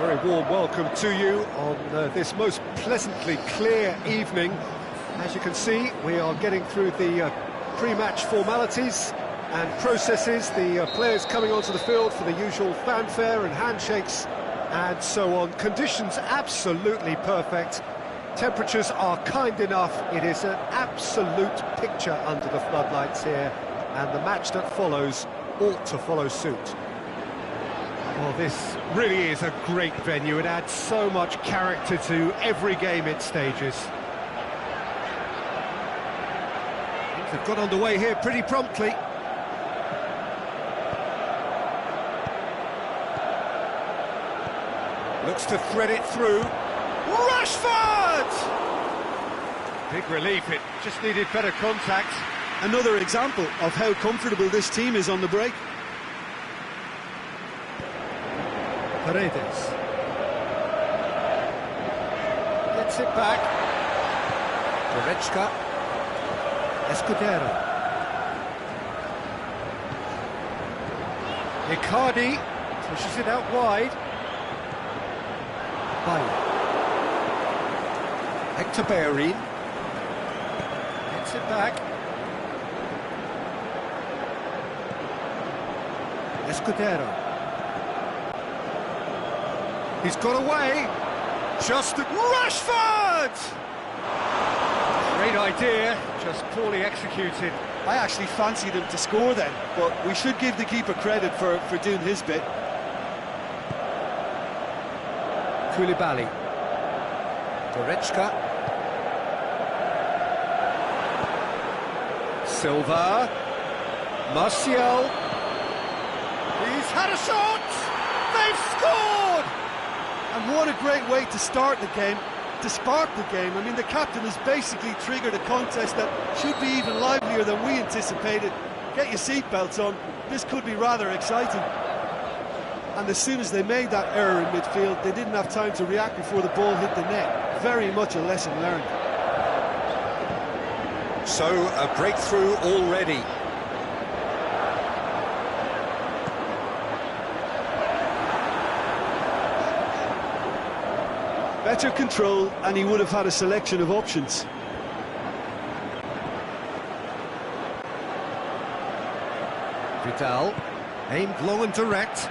very warm welcome to you on this most pleasantly clear evening. As you can see, we are getting through the pre-match formalities and processes, the players coming onto the field for the usual fanfare and handshakes and so on. Conditions absolutely perfect. Temperatures are kind enough. It is an absolute picture under the floodlights here, and the match that follows ought to follow suit. Well, this really is a great venue. It adds so much character to every game it stages. Things have got underway here pretty promptly. Looks to thread it through. Rashford! Big relief, it just needed better contact. Another example of how comfortable this team is on the break. Paredes gets it back. Goretzka. Escudero. Icardi pushes it out wide. Bailly. Hector Bellerin gets it back. Escudero. He's got away. Just Rashford! Great idea, just poorly executed. I actually fancied him to score then, but we should give the keeper credit for doing his bit. Koulibaly. Goretzka. Silva. Martial. He's had a shot! They've scored! And what a great way to start the game, to spark the game. I mean, the captain has basically triggered a contest that should be even livelier than we anticipated. Get your seatbelts on, this could be rather exciting. And as soon as they made that error in midfield, they didn't have time to react before the ball hit the net. Very much a lesson learned. So, a breakthrough already. Better control, and he would have had a selection of options. Vidal, aimed long and direct.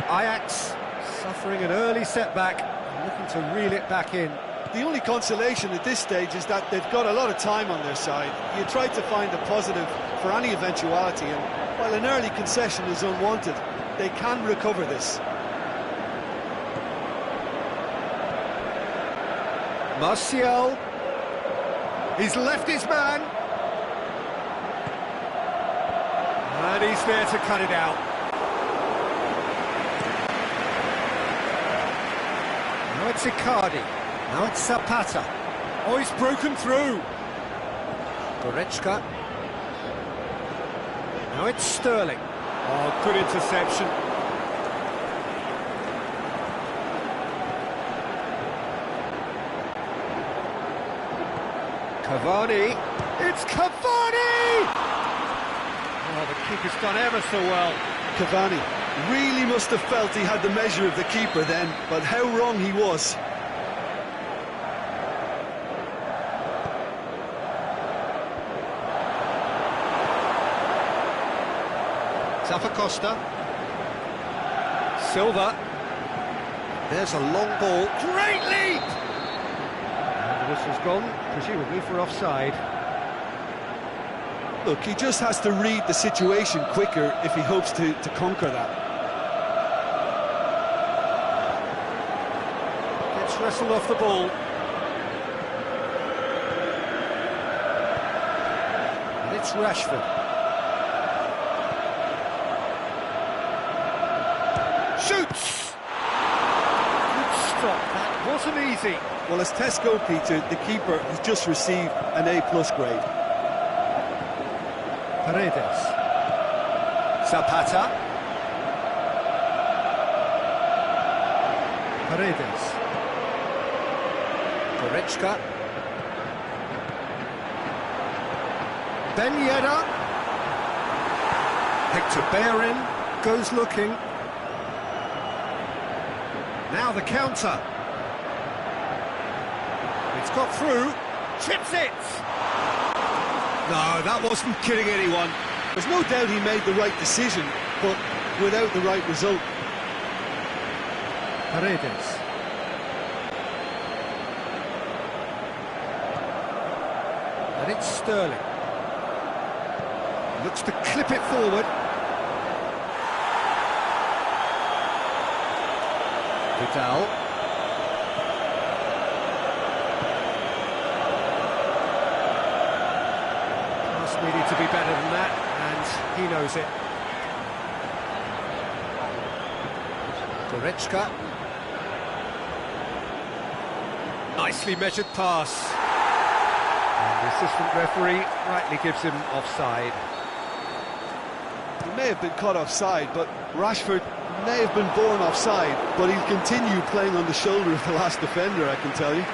Ajax suffering an early setback, looking to reel it back in. The only consolation at this stage is that they've got a lot of time on their side. You try to find a positive for any eventuality, and while an early concession is unwanted, they can recover this. Martial, he's left his man, and he's there to cut it out. Now it's Icardi, now it's Zapata. Oh, he's broken through. Goretzka. Now it's Sterling. Oh, good interception. Cavani, it's Cavani! Oh, the keeper's done ever so well. Cavani really must have felt he had the measure of the keeper then, but how wrong he was. Zappacosta. Silva. There's a long ball. Great leap! The whistle's gone, presumably for offside. Look, he just has to read the situation quicker if he hopes to conquer that. Gets wrestled off the ball. And it's Rashford. Shoots! Good stop, that wasn't easy. Well, as tests go, Peter, the keeper has just received an A+ grade. Paredes. Zapata. Paredes. Goretzka. Ben Yedder. Hector Bellerin goes looking. Now the counter. It's got through. Chips it! No, that wasn't kidding anyone. There's no doubt he made the right decision, but without the right result. Paredes. And it's Sterling. Looks to clip it forward. Vidal. Pass needed to be better than that, and he knows it. Goretzka. Nicely measured pass. And the assistant referee rightly gives him offside. He may have been caught offside, but Rashford may have been born offside, but he'll continue playing on the shoulder of the last defender, I can tell you.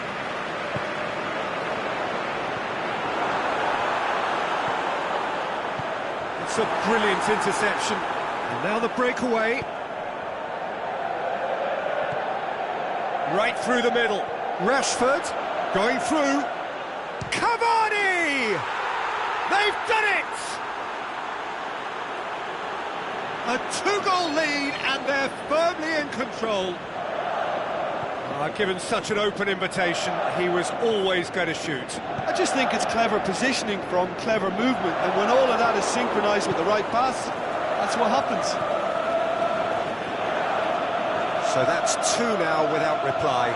It's a brilliant interception. And now the breakaway. Right through the middle. Rashford going through. Cavani! They've done it! A two-goal lead, and they're firmly in control. Given such an open invitation, he was always going to shoot. I just think it's clever positioning from clever movement, and when all of that is synchronised with the right pass, that's what happens. So that's two now without reply.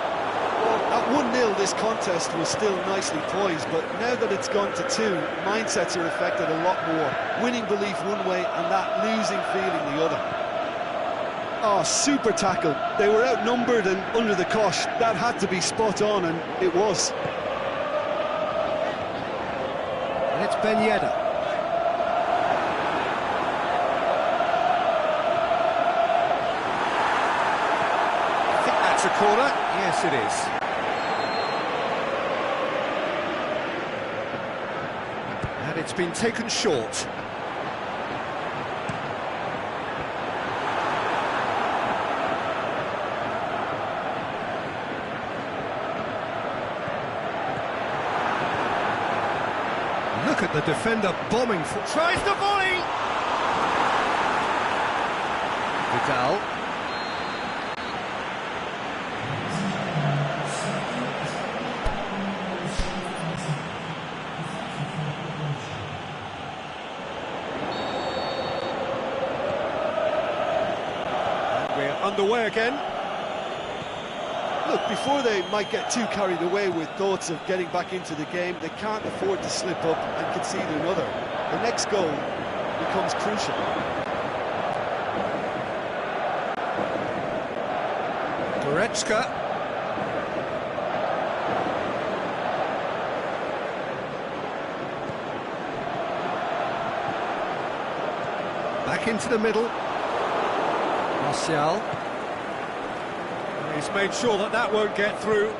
Well, at 1-0 this contest was still nicely poised, but now that it's gone to 2, mindsets are affected a lot more. Winning belief one way and that losing feeling the other. Oh, super tackle. They were outnumbered and under the cosh. That had to be spot on, and it was. And it's Ben Yedder. I think that's a corner. Yes, it is. And it's been taken short. Look at the defender bombing for... Tries the volley! Vidal. And we're underway again. Look, before they might get too carried away with thoughts of getting back into the game, they can't afford to slip up and concede another. The next goal becomes crucial. Goretzka. Back into the middle. Martial. He's made sure that that won't get through.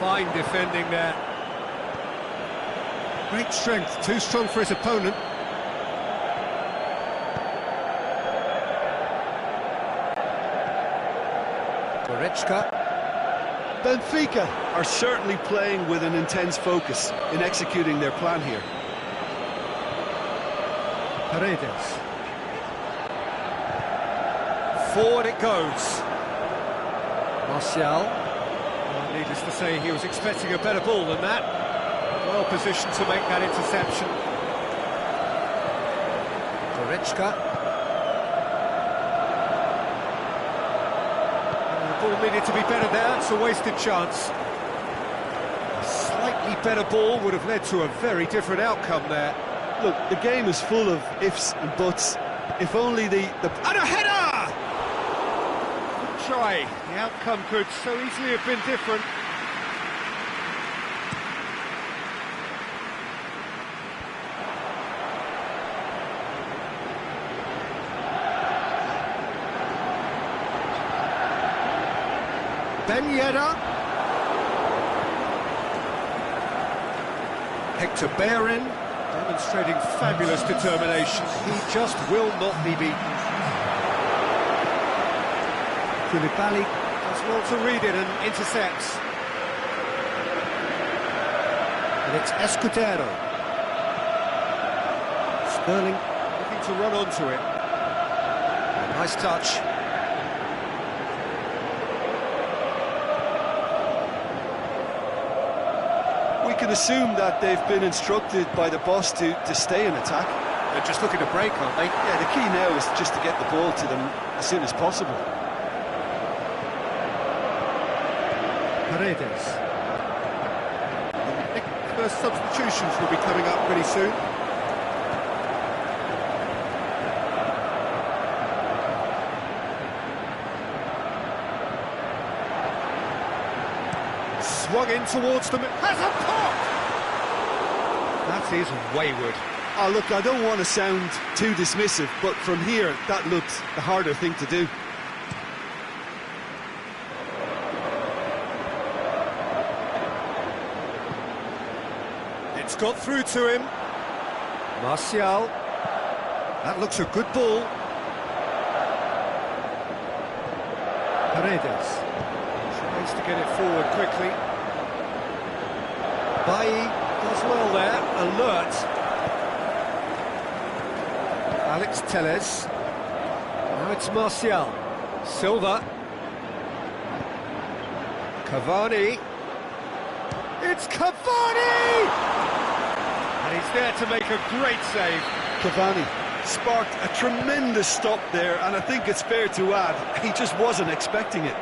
Fine defending there. Great strength, too strong for his opponent. Goretzka. Benfica are certainly playing with an intense focus in executing their plan here. Paredes. Forward it goes. Martial. Well, needless to say, he was expecting a better ball than that. Well positioned to make that interception. Goretzka. The ball needed to be better there, it's a wasted chance. A slightly better ball would have led to a very different outcome there. Look, the game is full of ifs and buts. If only and a header! Try. The outcome could so easily have been different. Ben Yedder. Hector Bellerin demonstrating fabulous determination. He just will not be beaten. Koulibaly well to read it and intercepts. And it's Escudero. Sterling looking to run onto it. Nice touch. We can assume that they've been instructed by the boss to stay in attack. They're just looking to break, aren't they? Yeah, the key now is just to get the ball to them as soon as possible. Paredes. I think first substitutions will be coming up pretty soon. Swung in towards them, has a pop! That is wayward. Oh, look, I don't want to sound too dismissive, but from here, that looked the harder thing to do. It's got through to him. Martial. That looks a good ball. Paredes. Tries to get it forward quickly. Bailly does well there, alert. Alex Telles. Now it's Martial. Silva. Cavani. It's Cavani! And he's there to make a great save. Cavani sparked a tremendous stop there, and I think it's fair to add, he just wasn't expecting it.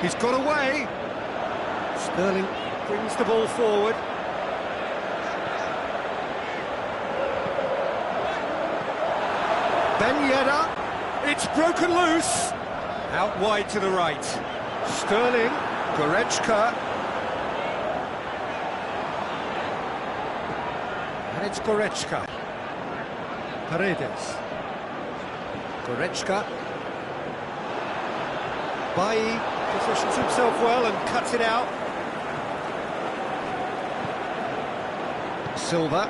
He's got away. Sterling brings the ball forward. Ben Yedder. It's broken loose. Out wide to the right. Sterling. Goretzka. And it's Goretzka. Paredes. Goretzka. Bailly positions himself well and cuts it out. Silva.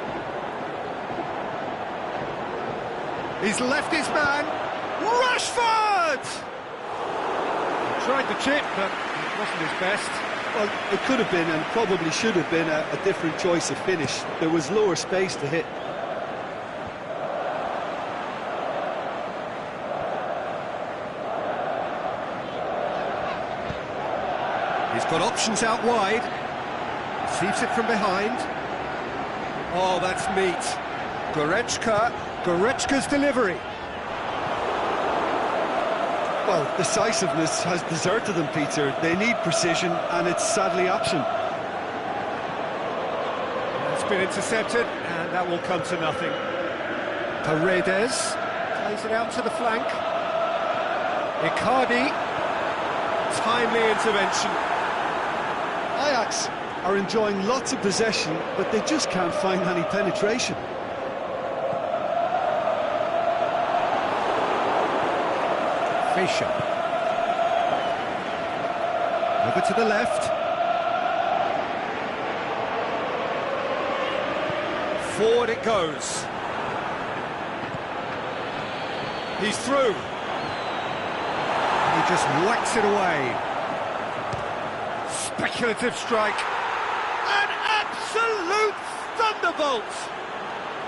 He's left his man. Rashford! He tried the chip, but it wasn't his best. Well, it could have been and probably should have been a different choice of finish. There was lower space to hit. He's got options out wide. Receives it from behind. Oh, that's neat. Goretzka. Goretzka's delivery. Well, decisiveness has deserted them, Peter. They need precision, and it's sadly absent. It's been intercepted, and that will come to nothing. Paredes plays it out to the flank. Icardi. Timely intervention. Ajax are enjoying lots of possession, but they just can't find any penetration. Fischer. Over to the left. Forward it goes. He's through. He just whacks it away. Speculative strike. An absolute thunderbolt.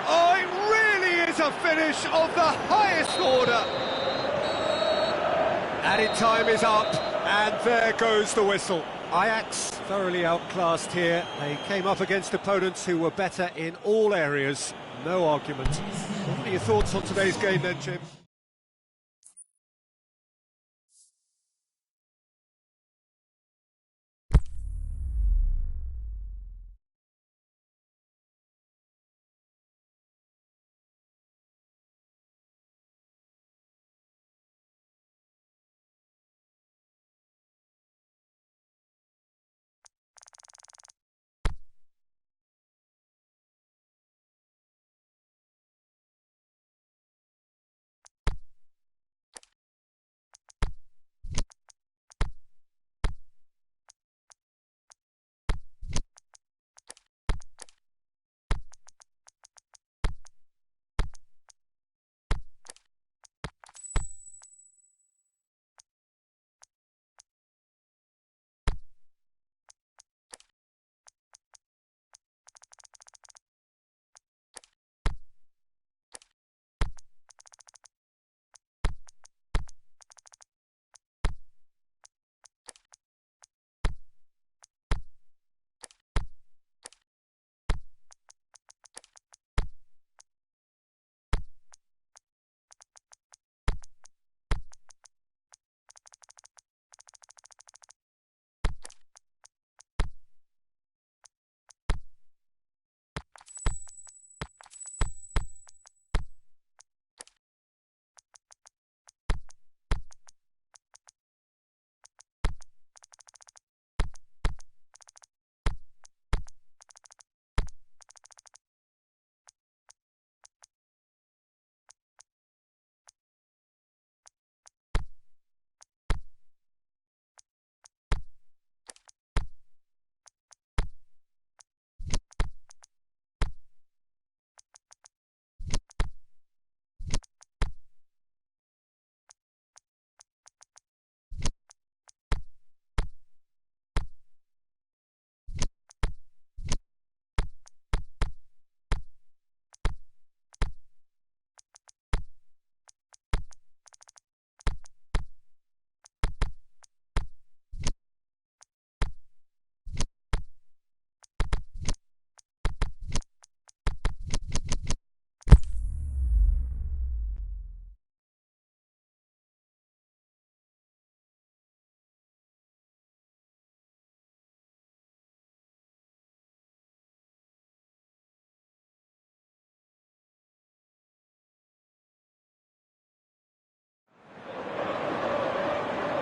Oh, it really is a finish of the highest order. Added time is up, and there goes the whistle. Ajax thoroughly outclassed here. They came up against opponents who were better in all areas. No argument. What are your thoughts on today's game then, Jim?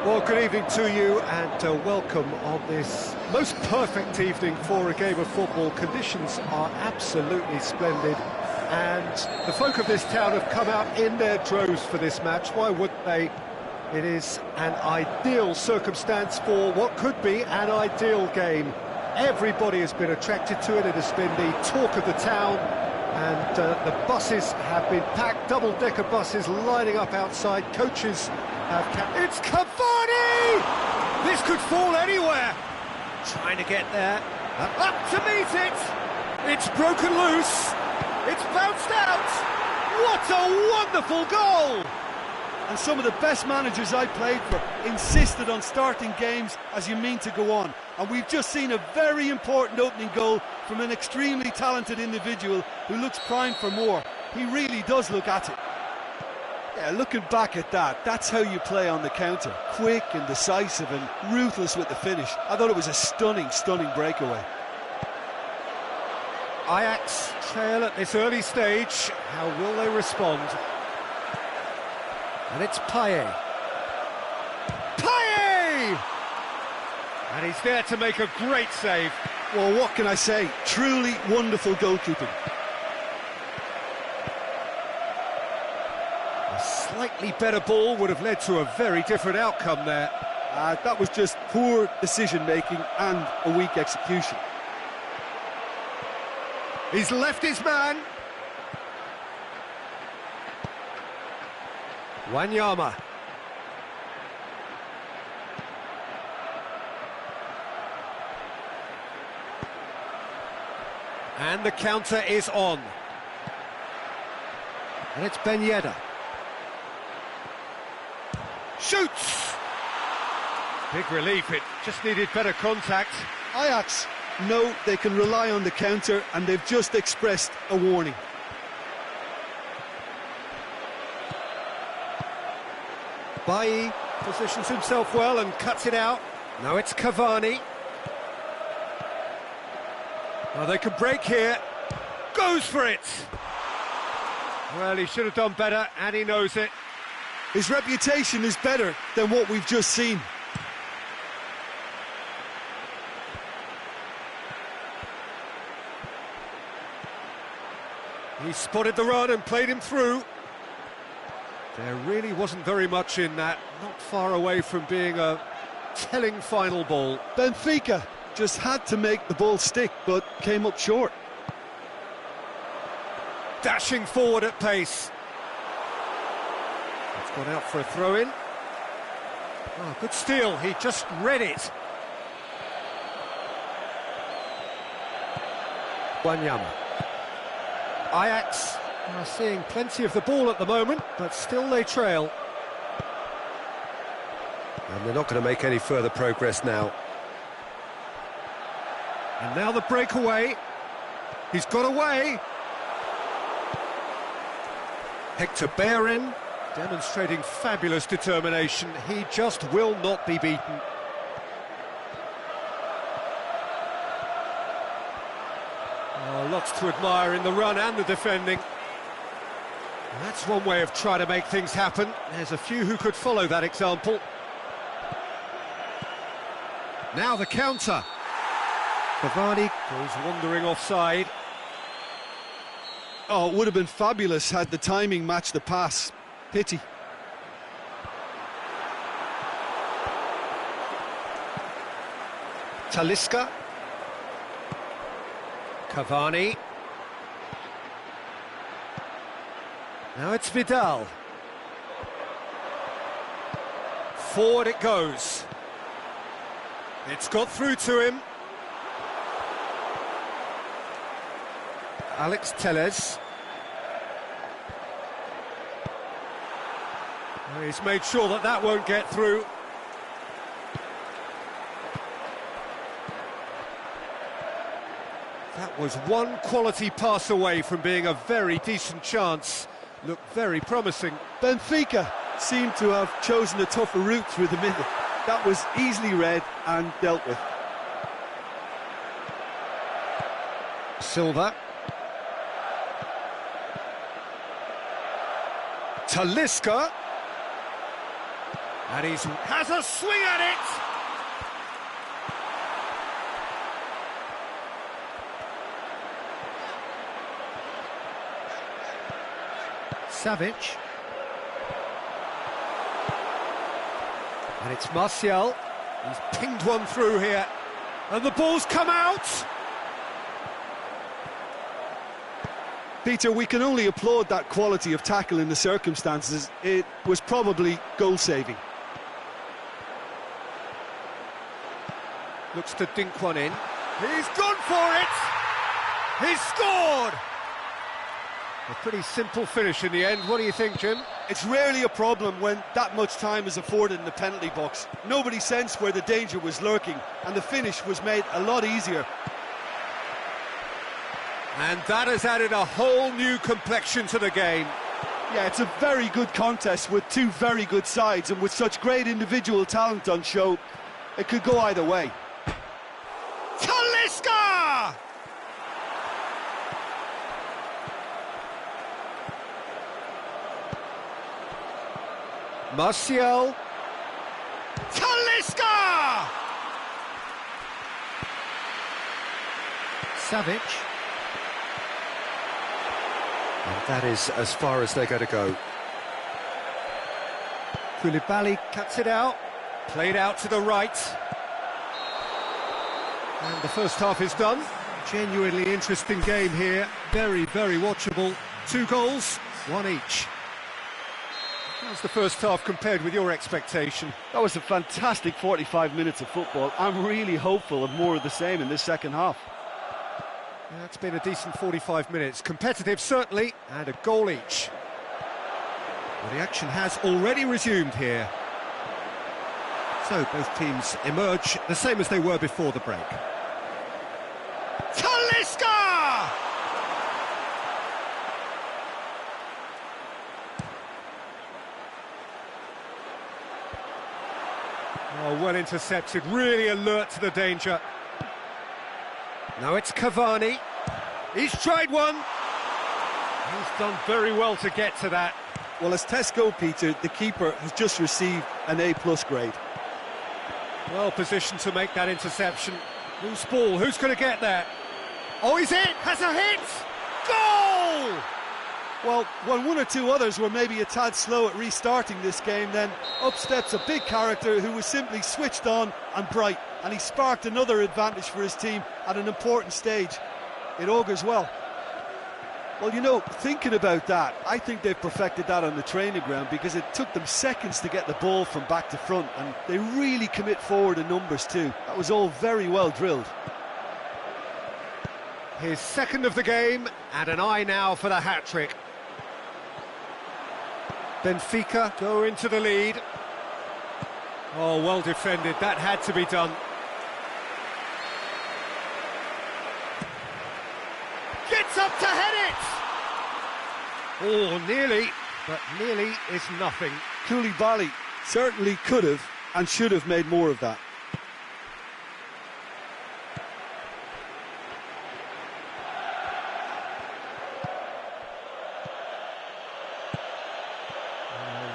Well, good evening to you and welcome on this most perfect evening for a game of football. Conditions are absolutely splendid and the folk of this town have come out in their droves for this match. Why wouldn't they? It is an ideal circumstance for what could be an ideal game. Everybody has been attracted to it. It has been the talk of the town, and the buses have been packed, double-decker buses lining up outside. Coaches have kept... It's Cavani! This could fall anywhere. Trying to get there. Up to meet it! It's broken loose. It's bounced out. What a wonderful goal! And some of the best managers I played for insisted on starting games as you mean to go on. And we've just seen a very important opening goal from an extremely talented individual who looks primed for more. He really does look at it. Yeah, looking back at that, that's how you play on the counter. Quick and decisive and ruthless with the finish. I thought it was a stunning, stunning breakaway. Ajax trail at this early stage. How will they respond? And it's Payet. Payet! And he's there to make a great save. Well, what can I say? Truly wonderful goalkeeping. A slightly better ball would have led to a very different outcome there. That was just poor decision-making and a weak execution. He's left his man. Wanyama. And the counter is on. And it's Ben Yedder. Shoots! Big relief, it just needed better contact. Ajax know they can rely on the counter and they've just expressed a warning. Bailly positions himself well and cuts it out. Now it's Cavani. Well, they could break here. Goes for it! Well, he should have done better, and he knows it. His reputation is better than what we've just seen. He spotted the run and played him through. There really wasn't very much in that, not far away from being a telling final ball. Benfica just had to make the ball stick, but came up short. Dashing forward at pace. It's gone out for a throw-in. Oh, good steal, he just read it. Wanyama. Ajax are seeing plenty of the ball at the moment, but still they trail. And they're not going to make any further progress now. And now the breakaway. He's got away. Hector Bellerin demonstrating fabulous determination. He just will not be beaten. Oh, lots to admire in the run and the defending. That's one way of trying to make things happen. There's a few who could follow that example. Now the counter. Cavani goes wandering offside. Oh, it would have been fabulous had the timing matched the pass. Pity. Talisca. Cavani. Now it's Vidal. Forward it goes. It's got through to him. Alex Telles. He's made sure that that won't get through. That was one quality pass away from being a very decent chance. Looked very promising. Benfica seemed to have chosen a tougher route through the middle. That was easily read and dealt with. Silva. Talisca. And he has a swing at it! Savic. And it's Martial. He's pinged one through here. And the ball's come out! Peter, we can only applaud that quality of tackle in the circumstances. It was probably goal-saving. Looks to dink one in. He's gone for it! He's scored! A pretty simple finish in the end. What do you think, Jim? It's rarely a problem when that much time is afforded in the penalty box. Nobody sensed where the danger was lurking, and the finish was made a lot easier. And that has added a whole new complexion to the game. Yeah, it's a very good contest with two very good sides, and with such great individual talent on show, it could go either way. Talisca! Martial. Talisca! Savic. And that is as far as they're going to go. Koulibaly cuts it out. Played out to the right. And the first half is done. Genuinely interesting game here. Very, very watchable. 2 goals, 1 each. How's the first half compared with your expectation? That was a fantastic 45 minutes of football. I'm really hopeful of more of the same in this second half. Yeah, it's been a decent 45 minutes. Competitive, certainly, and a goal each. Well, the action has already resumed here. So both teams emerge the same as they were before the break. Talisca! Oh, well intercepted, really alert to the danger. Now it's Cavani. He's tried one. He's done very well to get to that. Well, as tests go, Peter, the keeper has just received an A+ grade. Well positioned to make that interception. Loose ball, who's going to get that? Oh, he's it! Has a hit! Goal! Well, when one or two others were maybe a tad slow at restarting this game, then up steps a big character who was simply switched on and bright, and he sparked another advantage for his team at an important stage. It augurs well. Well, you know, thinking about that, I think they've perfected that on the training ground, because it took them seconds to get the ball from back to front, and they really commit forward in numbers too. That was all very well drilled. His second of the game, and an eye now for the hat-trick. Benfica go into the lead. Oh, well defended, that had to be done. Gets up to head it! Oh, nearly, but nearly is nothing. Koulibaly certainly could have and should have made more of that.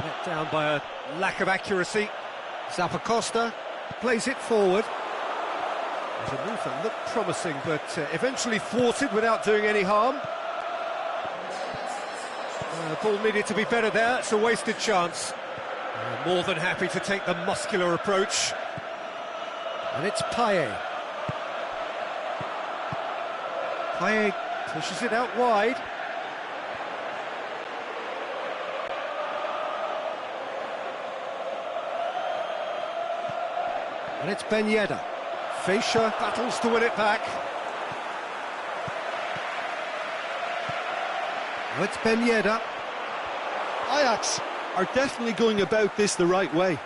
Let down by a lack of accuracy. Zappacosta plays it forward. There's a move that looked promising, but eventually thwarted without doing any harm. Ball needed to be better there, it's a wasted chance. More than happy to take the muscular approach. And it's Payet. Payet pushes it out wide. And it's Ben Yedder. Fischer battles to win it back. Now it's Ben Yedder. Ajax are definitely going about this the right way.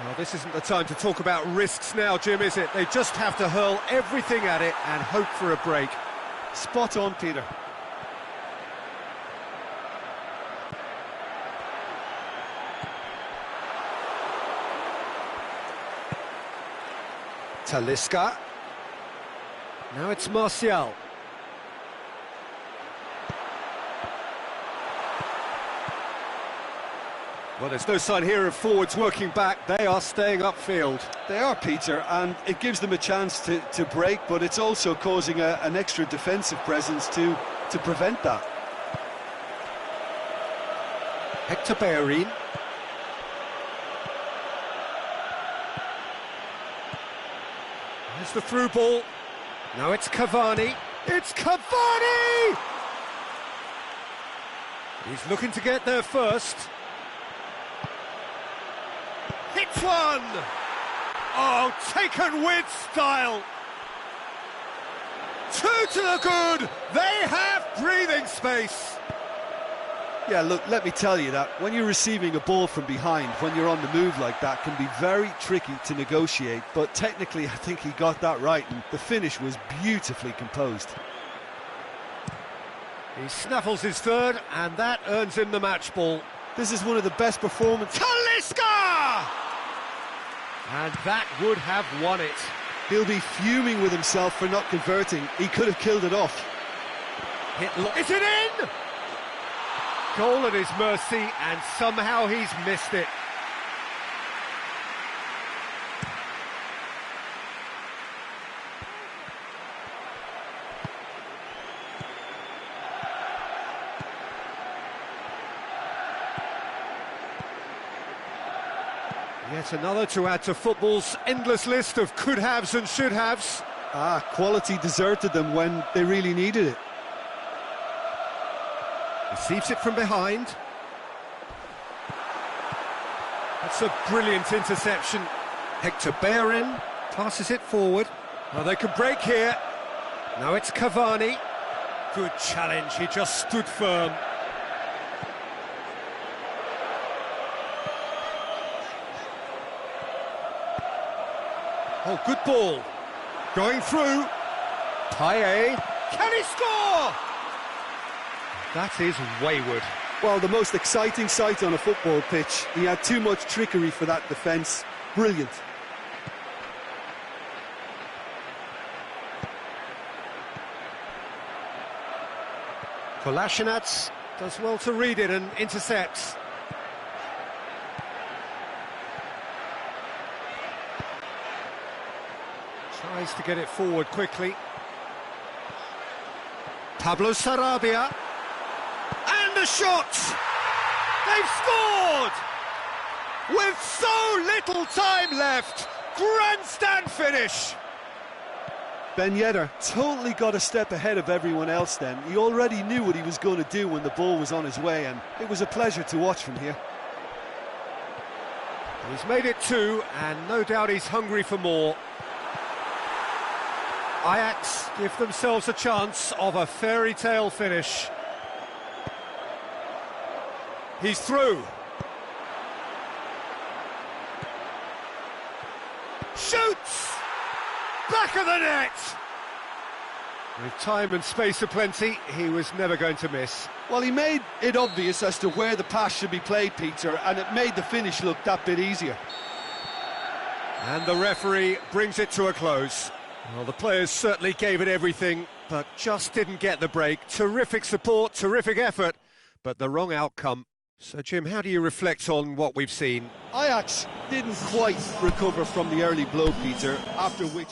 Well, this isn't the time to talk about risks now, Jim, is it? They just have to hurl everything at it and hope for a break. Spot on, Peter. Talisca. Now it's Martial. Well, there's no sign here of forwards working back. They are staying upfield. They are, Peter, and it gives them a chance to break, but it's also causing an extra defensive presence to prevent that. Hector Bellerin. There's the through ball. Now it's Cavani. It's Cavani! He's looking to get there first. Hits one! Oh, taken with style! Two to the good! They have breathing space! Yeah, look, let me tell you that when you're receiving a ball from behind, when you're on the move like that, can be very tricky to negotiate, but technically I think he got that right, and the finish was beautifully composed. He snaffles his third, and that earns him the match ball. This is one of the best performances. Talisca! And that would have won it. He'll be fuming with himself for not converting. He could have killed it off. Is it in? Goal at his mercy, and somehow he's missed it. Yet another to add to football's endless list of could-haves and should-haves. Quality deserted them when they really needed it. Receives it from behind. That's a brilliant interception. Hector Bellerin passes it forward. Well, they could break here. Now it's Cavani. Good challenge, he just stood firm. Oh, good ball. Going through. Payet. Can he score? That is wayward. Well, the most exciting sight on a football pitch. He had too much trickery for that defence. Brilliant. Kolasinac does well to read it and intercepts. Tries to get it forward quickly. Pablo Sarabia. And the shot! They've scored! With so little time left! Grandstand finish! Ben Yedder totally got a step ahead of everyone else then. He already knew what he was going to do when the ball was on his way, and it was a pleasure to watch from here. He's made it two, and no doubt he's hungry for more. Ajax give themselves a chance of a fairy tale finish. He's through. Shoots! Back of the net! With time and space aplenty, he was never going to miss. Well, he made it obvious as to where the pass should be played, Peter, and it made the finish look that bit easier. And the referee brings it to a close. Well, the players certainly gave it everything, but just didn't get the break. Terrific support, terrific effort, but the wrong outcome. So, Jim, how do you reflect on what we've seen? Ajax didn't quite recover from the early blow, Peter, after which...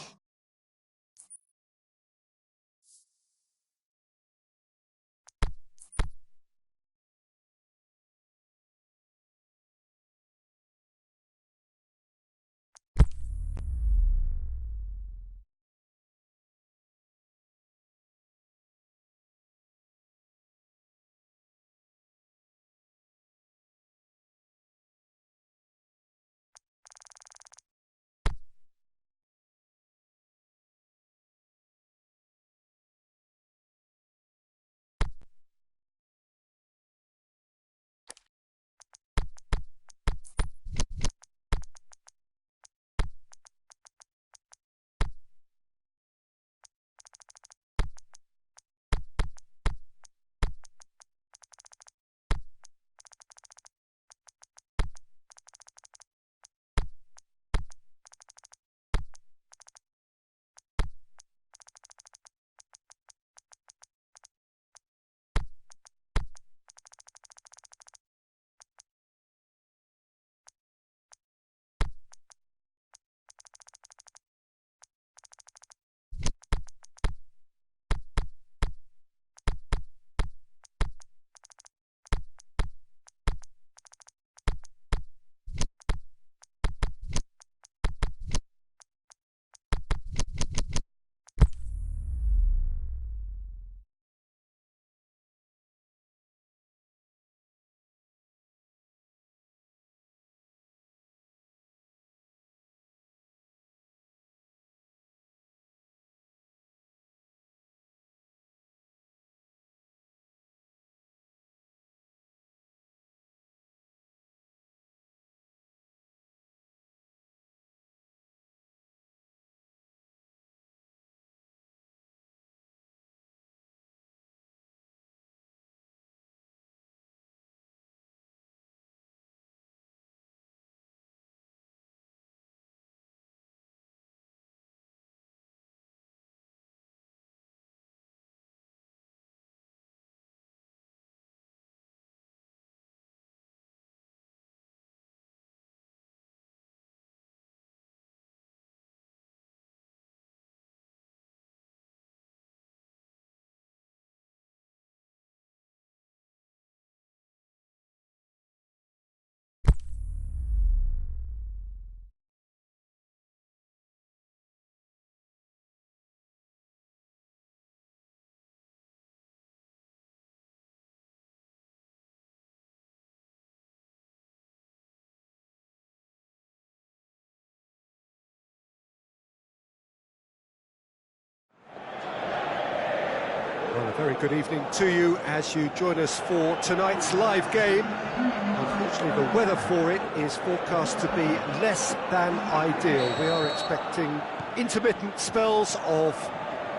Well, a very good evening to you as you join us for tonight's live game. Unfortunately, the weather for it is forecast to be less than ideal. We are expecting intermittent spells of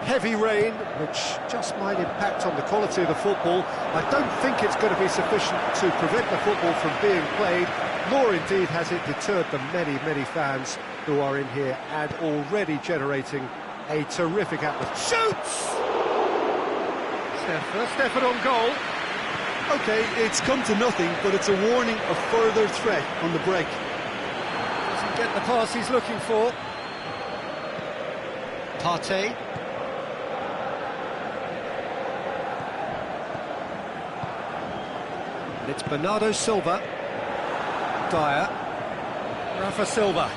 heavy rain, which just might impact on the quality of the football. I don't think it's going to be sufficient to prevent the football from being played, nor indeed has it deterred the many, many fans who are in here and already generating a terrific atmosphere. Shoots! It's their first effort on goal. Okay, it's come to nothing, but it's a warning of further threat on the break. Doesn't get the pass he's looking for. Partey. And it's Bernardo Silva. Dyer. Rafa Silva.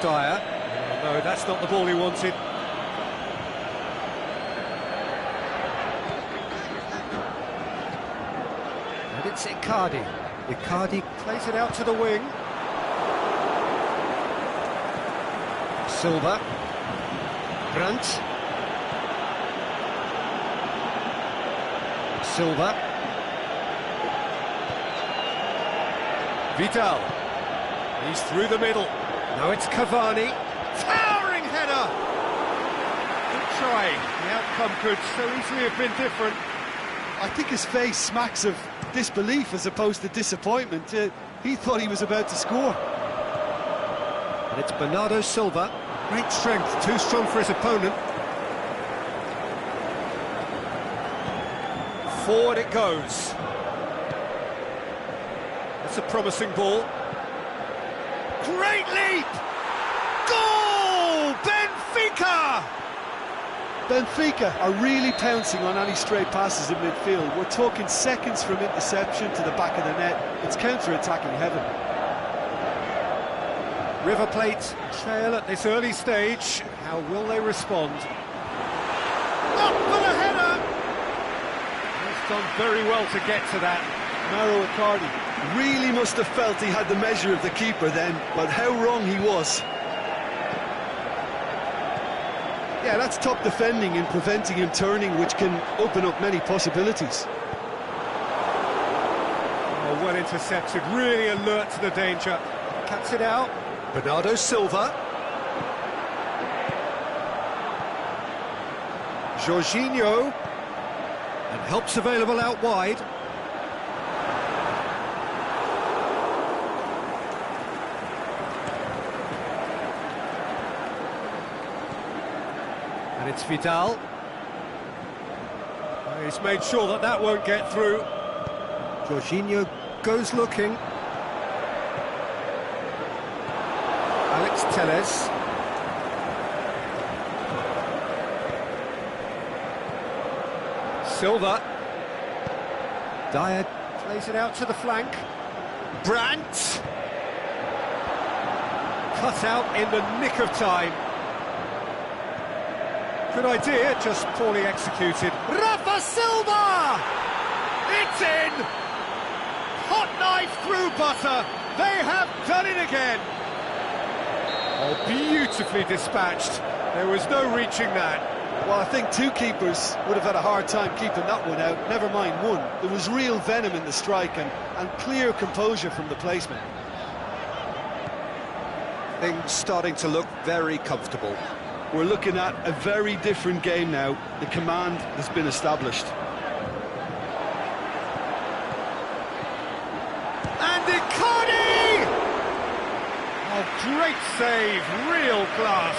Dyer. Oh, no, that's not the ball he wanted. And it's Icardi. Icardi plays it out to the wing. Silva. Brandt. Silva. Vidal. He's through the middle. Now it's Cavani. Towering header! Good try. The outcome could so easily have been different. I think his face smacks of disbelief as opposed to disappointment. He thought he was about to score. And it's Bernardo Silva. Great strength, too strong for his opponent. Forward it goes. That's a promising ball. Great leap! Goal! Benfica! Benfica are really pouncing on any stray passes in midfield. We're talking seconds from interception to the back of the net. It's counter-attacking heaven. River Plate trail at this early stage. How will they respond? Up for the header! He's done very well to get to that. Mauro Icardi really must have felt he had the measure of the keeper then, but how wrong he was. Yeah, that's top defending and preventing him turning, which can open up many possibilities. Oh, well intercepted, really alert to the danger. Cuts it out. Bernardo Silva. Jorginho. And help's available out wide. And it's Vidal. He's made sure that that won't get through. Jorginho goes looking. Alex Telles. Silva. Dyer plays it out to the flank. Brandt. Cut out in the nick of time. Good idea, just poorly executed. Rafa Silva! It's in! Hot knife through butter. They have done it again. Oh, beautifully dispatched. There was no reaching that. Well, I think two keepers would have had a hard time keeping that one out, never mind one. There was real venom in the strike and clear composure from the placement. Things starting to look very comfortable. We're looking at a very different game now. The command has been established. And Icardi! Oh, great save, real class.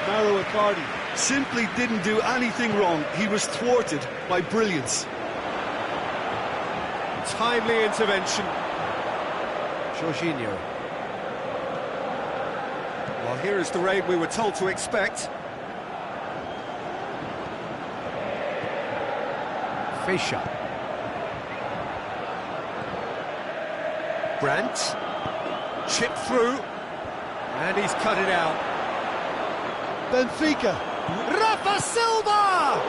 Mauro Icardi simply didn't do anything wrong. He was thwarted by brilliance. Timely intervention. Jorginho. Well, here is the rain we were told to expect. Fischer. Brandt. Chip through. And he's cut it out. Benfica. Rafa Silva!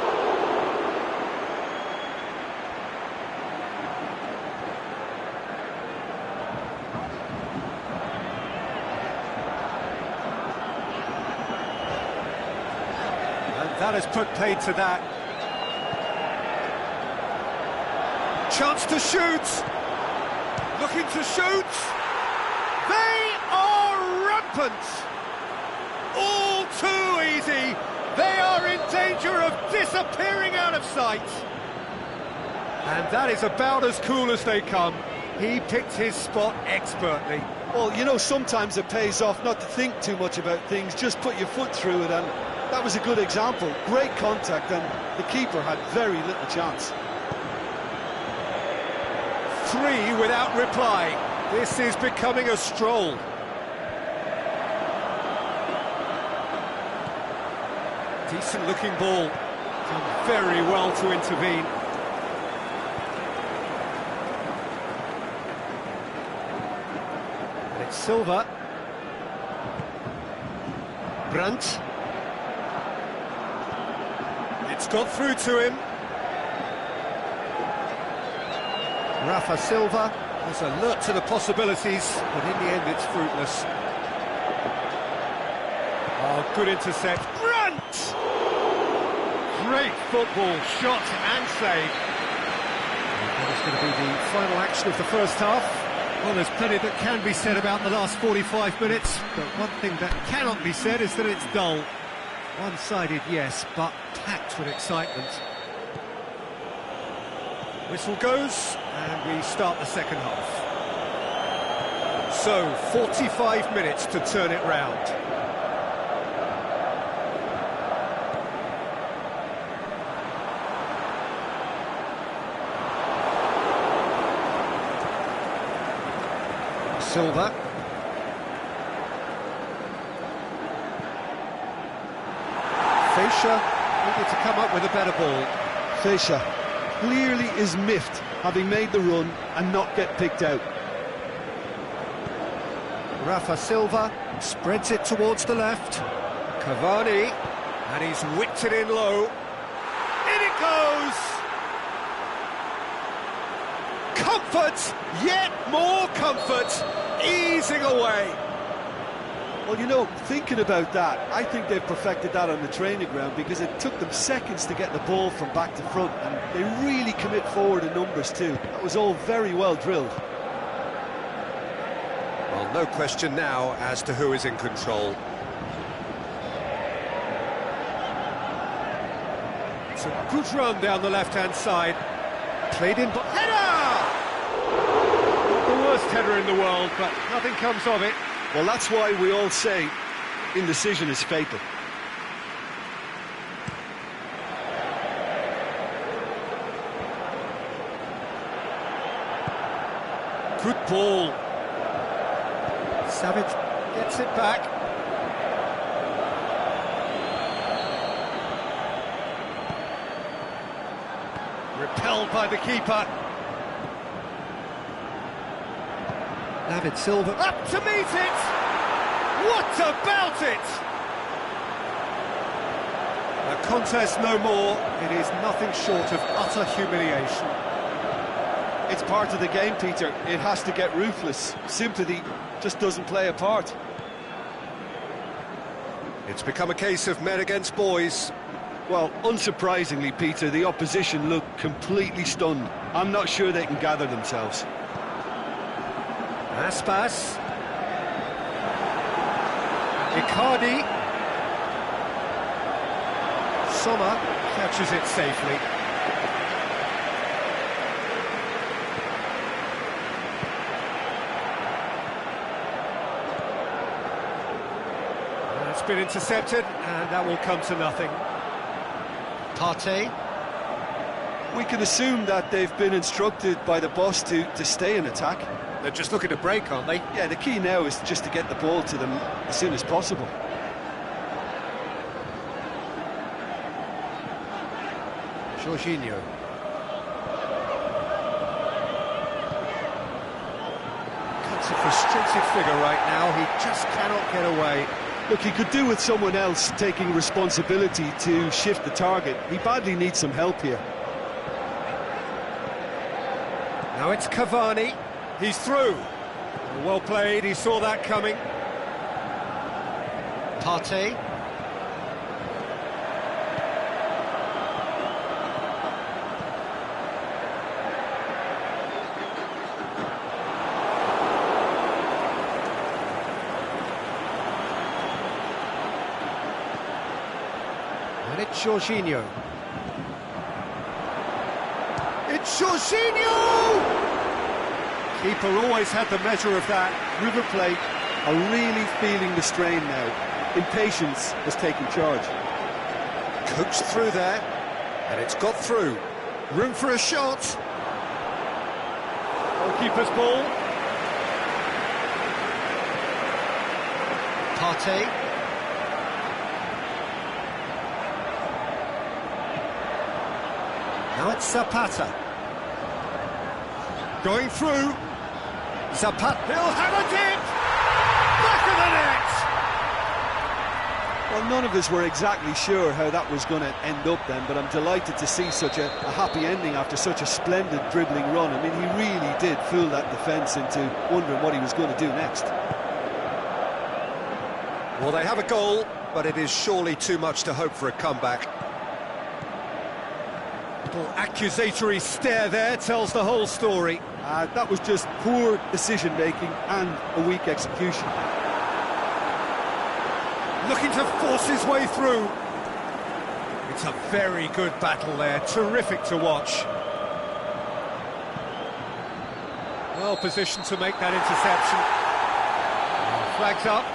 And that has put paid to that. chance to shoot. Looking to shoot. They are rampant. All too easy. They are in danger of disappearing out of sight. And that is about as cool as they come. He picked his spot expertly. Well, you know, sometimes it pays off not to think too much about things, just put your foot through it, and that was a good example. Great contact, and the keeper had very little chance. 3 without reply. This is becoming a stroll. Decent looking ball. Done very well to intervene. And it's Silva. Brandt. It's got through to him. Rafa Silva was alert to the possibilities, but in the end it's fruitless. Oh, good intercept. Brandt! Great football, shot and save. That is going to be the final action of the first half. Well, there's plenty that can be said about the last 45 minutes, but one thing that cannot be said is that it's dull. One-sided, yes, but packed with excitement. Whistle goes, and we start the second half. So, 45 minutes to turn it round. Silva. Fischer needed to come up with a better ball. Fischer clearly is miffed, having made the run and not get picked out. Rafa Silva spreads it towards the left. Cavani, and he's whipped it in low. In it goes! Comfort, yet more comfort, easing away. Well, you know, thinking about that, I think they've perfected that on the training ground, because it took them seconds to get the ball from back to front, and they really commit forward in numbers too. That was all very well drilled. Well, no question now as to who is in control. It's a good run down the left-hand side. Played in, but header! Not the worst header in the world, but nothing comes of it. Well, that's why we all say indecision is fatal. Good ball. Savage gets it back. Repelled by the keeper. David Silva up to meet it! What about it? A contest no more. It is nothing short of utter humiliation. It's part of the game, Peter. It has to get ruthless. Sympathy just doesn't play a part. It's become a case of men against boys. Well, unsurprisingly, Peter, the opposition look completely stunned. I'm not sure they can gather themselves. Aspas. Icardi. Sommer catches it safely. It's been intercepted, and that will come to nothing. Partey. We can assume that they've been instructed by the boss to stay in attack. They're just looking to break, aren't they? Yeah, the key now is just to get the ball to them as soon as possible. Jorginho. Cuts a frustrated figure right now. He just cannot get away. Look, he could do with someone else taking responsibility to shift the target. He badly needs some help here. Now it's Cavani. He's through. Well played, he saw that coming. Partey. Jorginho. It's Jorginho! Keeper always had the measure of that. River Plate are really feeling the strain now. Impatience has taken charge. Coached through there, and it's got through. Room for a shot. Goalkeeper's ball. Partey. Now it's Zapata. Going through. Zapata. He'll have a dip! Back of the net! Well, none of us were exactly sure how that was going to end up then, but I'm delighted to see such a happy ending after such a splendid dribbling run. I mean, he really did fool that defence into wondering what he was going to do next. Well, they have a goal, but it is surely too much to hope for a comeback. Little accusatory stare there tells the whole story. That was just poor decision-making and a weak execution. Looking to force his way through. It's a very good battle there, terrific to watch. Well positioned to make that interception. Flags up.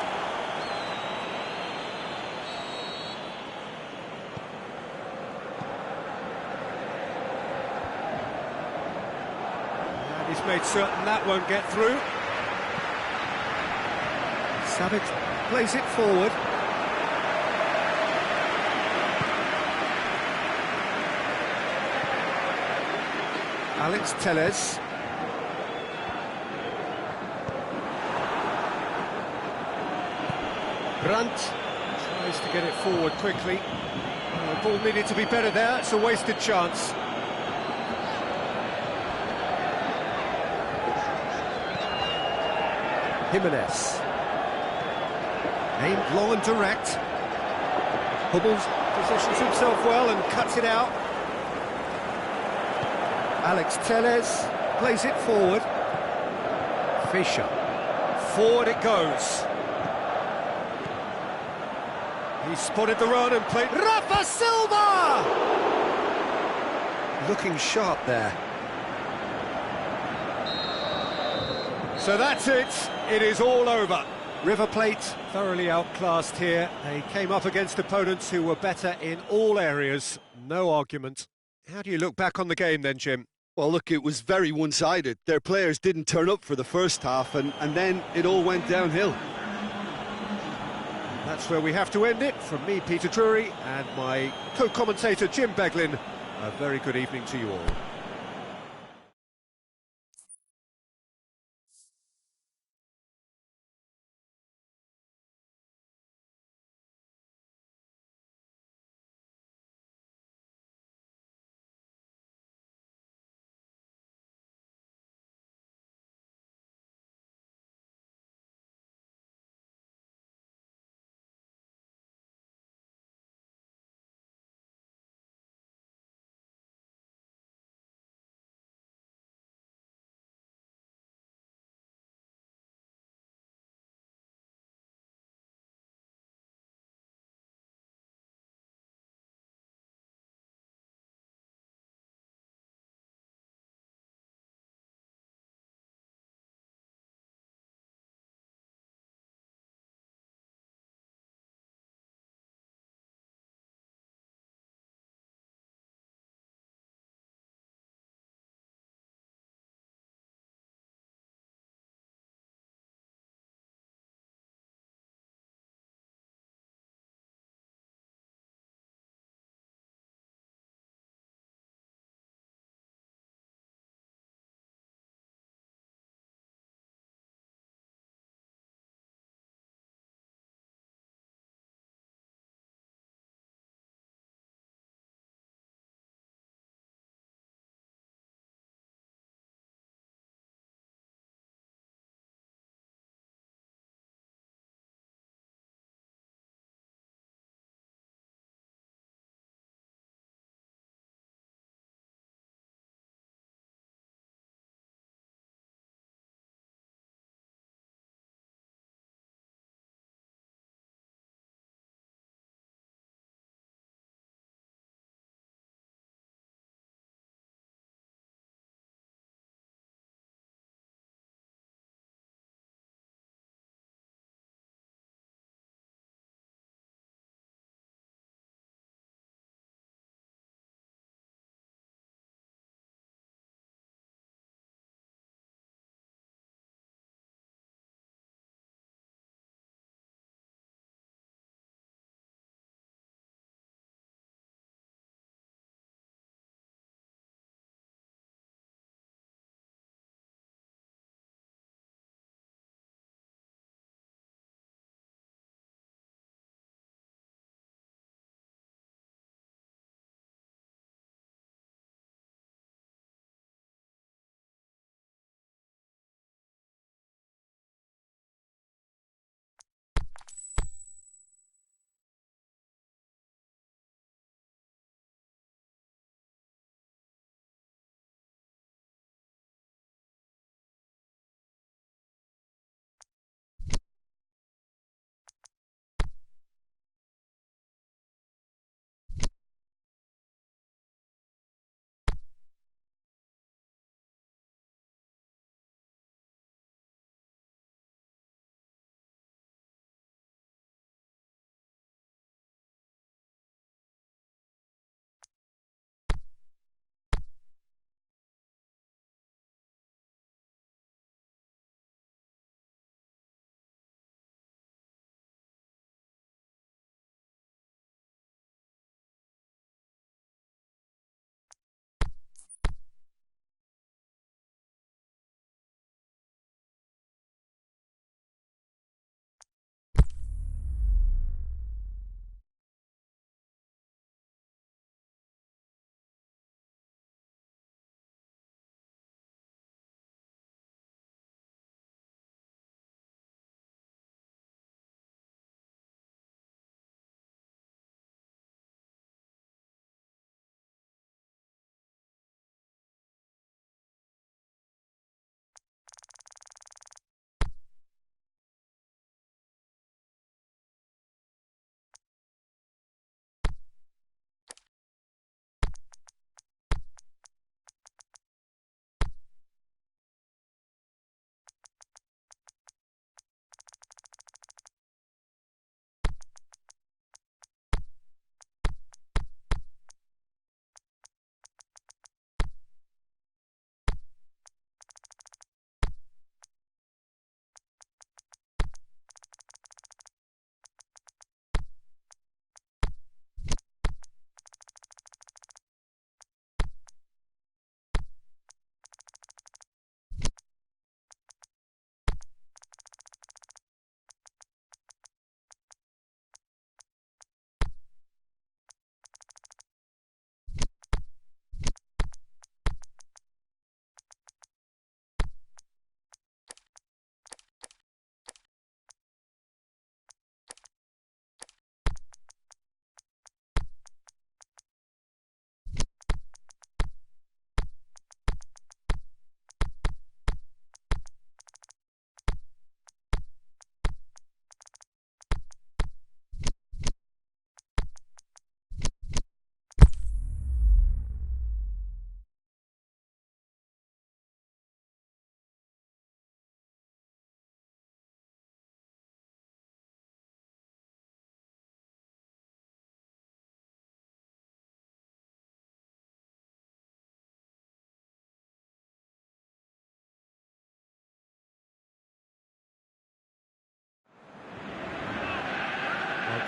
And he's made certain that won't get through. Savic plays it forward. Alex Telles. Brandt tries to get it forward quickly. The ball needed to be better there, it's a wasted chance. Jimenez. Aimed long and direct. Hummels positions himself well and cuts it out. Alex Telles plays it forward. Fischer. Forward it goes. He spotted the run and played... Rafa Silva! Looking sharp there. So that's it. It is all over. River Plate thoroughly outclassed here. They came up against opponents who were better in all areas. No argument. How do you look back on the game then, Jim? Well, look, it was very one-sided. Their players didn't turn up for the first half, and then it all went downhill. That's where we have to end it. From me, Peter Drury, and my co-commentator, Jim Beglin, a very good evening to you all.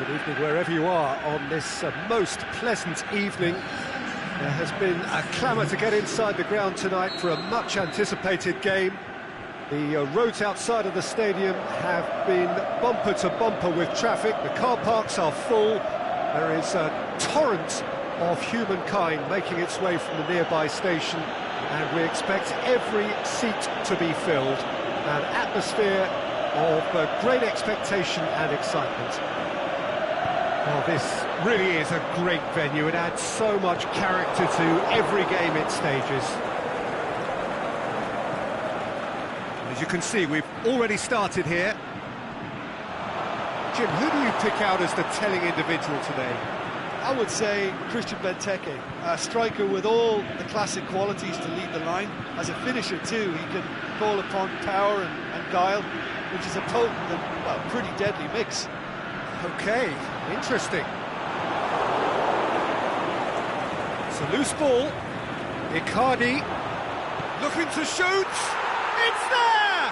Good evening wherever you are on this most pleasant evening. There has been a clamour to get inside the ground tonight for a much-anticipated game. The roads outside of the stadium have been bumper to bumper with traffic. The car parks are full. There is a torrent of humankind making its way from the nearby station, and we expect every seat to be filled. An atmosphere of great expectation and excitement. Well, this really is a great venue. It adds so much character to every game it stages. As you can see, we've already started here. Jim, who do you pick out as the telling individual today? I would say Christian Benteke, a striker with all the classic qualities to lead the line. As a finisher too, he can call upon power and guile, which is a potent and, well, pretty deadly mix. Okay, interesting. It's a loose ball. Icardi looking to shoot. It's there!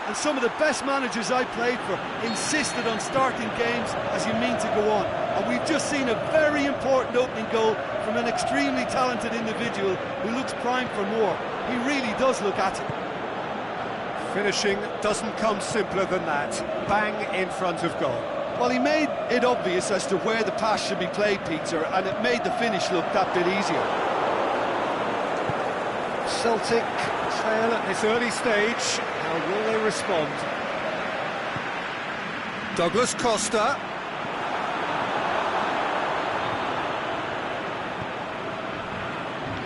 And some of the best managers I played for insisted on starting games as you mean to go on. And we've just seen a very important opening goal from an extremely talented individual who looks primed for more. He really does look at it. Finishing doesn't come simpler than that. Bang in front of goal. Well, he made it obvious as to where the pass should be played, Peter, and it made the finish look that bit easier. Celtic trail at this early stage. How will they respond? Douglas Costa.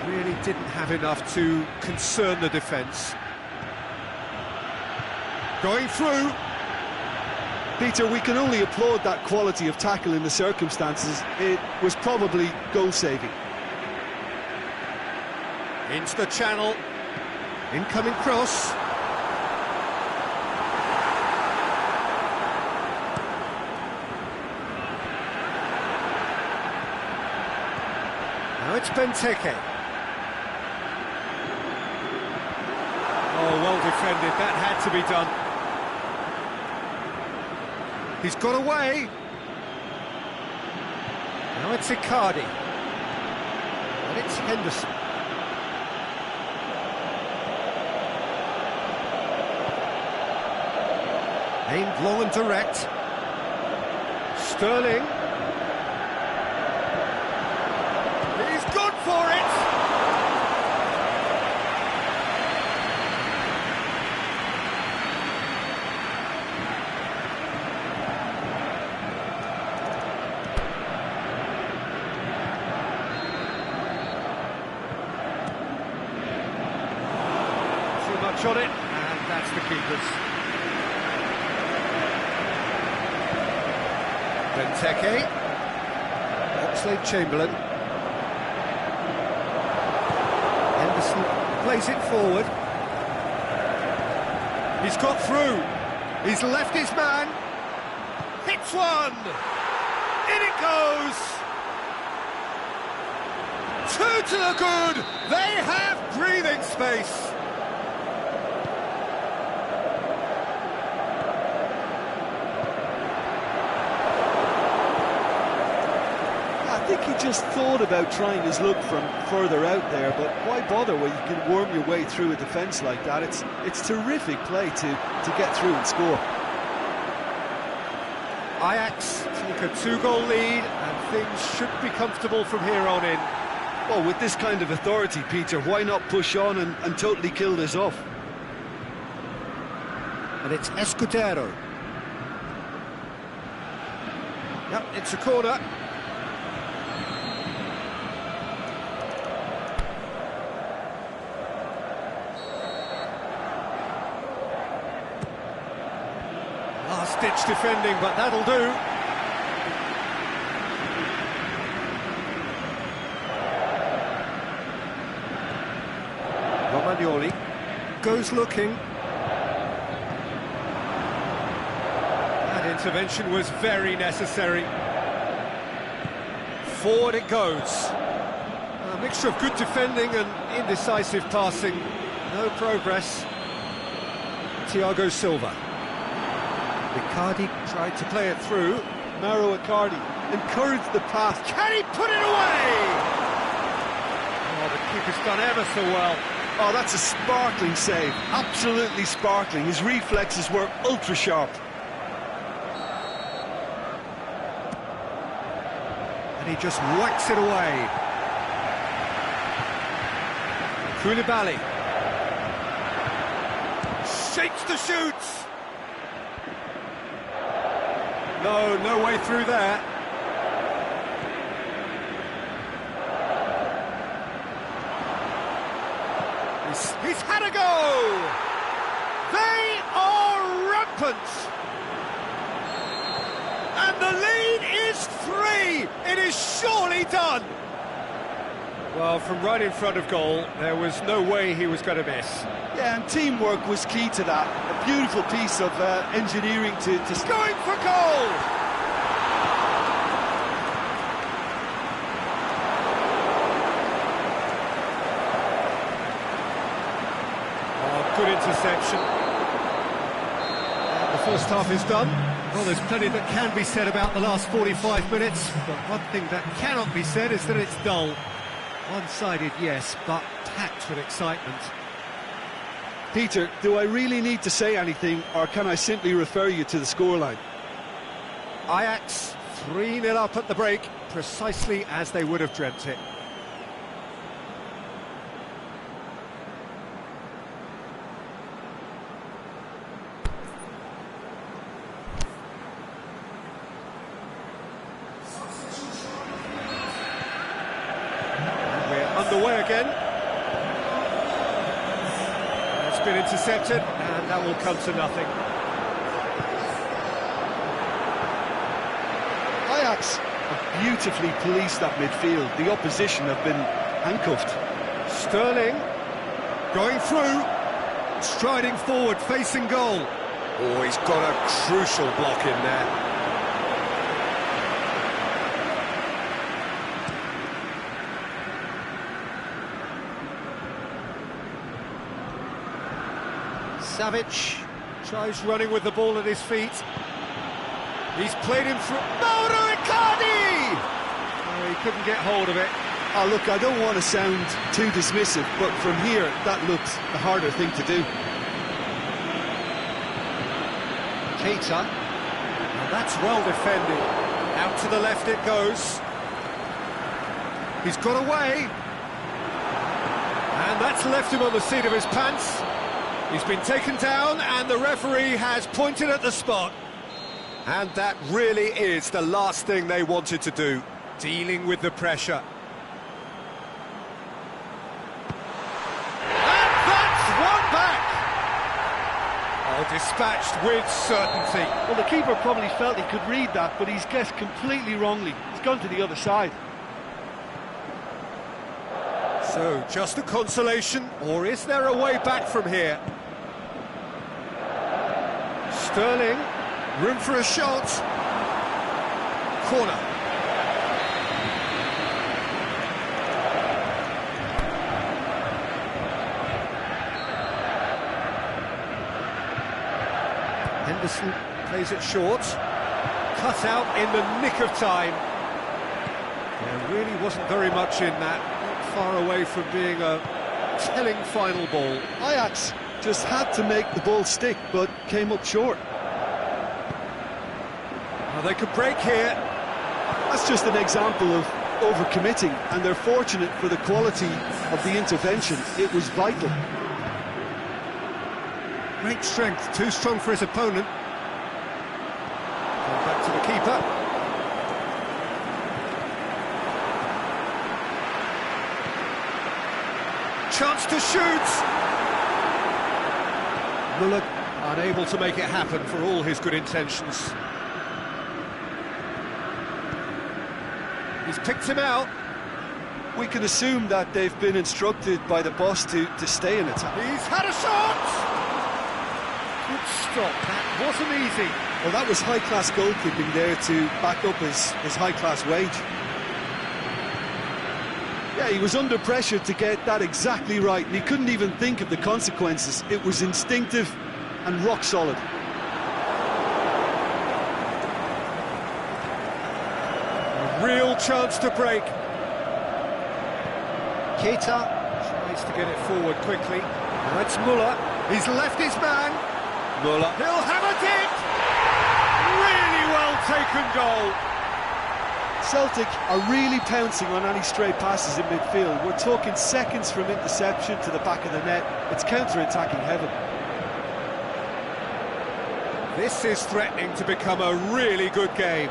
Really didn't have enough to concern the defence. Going through. Peter, we can only applaud that quality of tackle in the circumstances. It was probably goal-saving. Into the channel. Incoming cross. Now it's Benteke. Oh, well defended. That had to be done. He's got away. Now it's Icardi. And it's Henderson. Aimed long and direct. Sterling. He's gone for it! Too much on it, and that's the keeper's. Benteke, Oxlade-Chamberlain, Henderson plays it forward. He's got through, he's left his man, hits one, in it goes! Two to the good, they have breathing space. I think he just thought about trying his luck from further out there, but why bother when you can worm your way through a defence like that? It's terrific play to get through and score. Ajax take a 2-goal lead, and things should be comfortable from here on in. Well, with this kind of authority, Peter, why not push on and totally kill this off? And it's Escudero. Yep, it's a corner. Last-ditch defending, but that'll do. Romagnoli goes looking. That intervention was very necessary. Forward it goes. A mixture of good defending and indecisive passing. No progress. Thiago Silva. Icardi tried to play it through, Mauro Icardi. Encourage the pass. Can he put it away? Oh, the keeper's done ever so well. Oh, that's a sparkling save. Absolutely sparkling. His reflexes were ultra sharp. And he just whacks it away. Koulibaly. Shapes the shoots. No way through there. He's had a go! They are rampant! And the lead is 3! It is surely done! Well, from right in front of goal, there was no way he was going to miss. Yeah, and teamwork was key to that. A beautiful piece of engineering to... Going for goal! Good interception. The first half is done. Well, there's plenty that can be said about the last 45 minutes, but one thing that cannot be said is that it's dull. One-sided, yes, but packed with excitement. Peter, do I really need to say anything, or can I simply refer you to the scoreline? Ajax 3-0 up at the break, precisely as they would have dreamt it. Underway again. It's been intercepted, and that will come to nothing. Ajax have beautifully policed that midfield. The opposition have been handcuffed. Sterling going through, striding forward, facing goal. Oh, he's got a crucial block in there. Savic tries running with the ball at his feet. He's played him through. Mauro Icardi! Oh, he couldn't get hold of it. Oh, look, I don't want to sound too dismissive, but from here, that looks the harder thing to do. Keita. Now that's well defended. Out to the left it goes. He's got away. And that's left him on the seat of his pants. He's been taken down, and the referee has pointed at the spot. And that really is the last thing they wanted to do, dealing with the pressure. And that's one back! Oh, dispatched with certainty. Well, the keeper probably felt he could read that, but he's guessed completely wrongly. He's gone to the other side. So, just a consolation, or is there a way back from here? Sterling, room for a shot. Corner. Henderson plays it short. Cut out in the nick of time. There really wasn't very much in that. Not far away from being a telling final ball. Ajax just had to make the ball stick, but came up short. Well, they could break here. That's just an example of overcommitting, and they're fortunate for the quality of the intervention. It was vital. Great strength, too strong for his opponent. Going back to the keeper. Chance to shoot! Muller unable to make it happen for all his good intentions. He's picked him out. We can assume that they've been instructed by the boss to stay in attack. He's had a shot! Good stop, that wasn't easy. Well, that was high-class goalkeeping there to back up his high-class wage. Yeah, he was under pressure to get that exactly right, and he couldn't even think of the consequences. It was instinctive and rock solid. real chance to break. Keita tries to get it forward quickly. Now it's Muller. He's left his man. Muller. He'll have it in! Really well taken goal. Celtic are really pouncing on any stray passes in midfield. We're talking seconds from interception to the back of the net. It's counter-attacking heaven. This is threatening to become a really good game.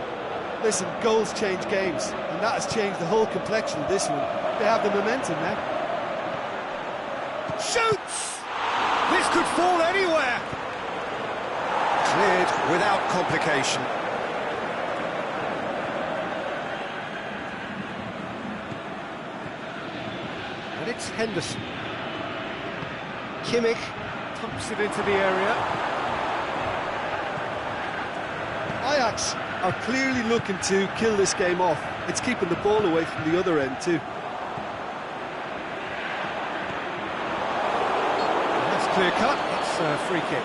Listen, goals change games, and that has changed the whole complexion of this one. They have the momentum now. Shoots! This could fall anywhere. Cleared without complication. And it's Henderson. Kimmich pumps it into the area. Ajax are clearly looking to kill this game off. It's keeping the ball away from the other end too. That's clear cut. It's a free kick.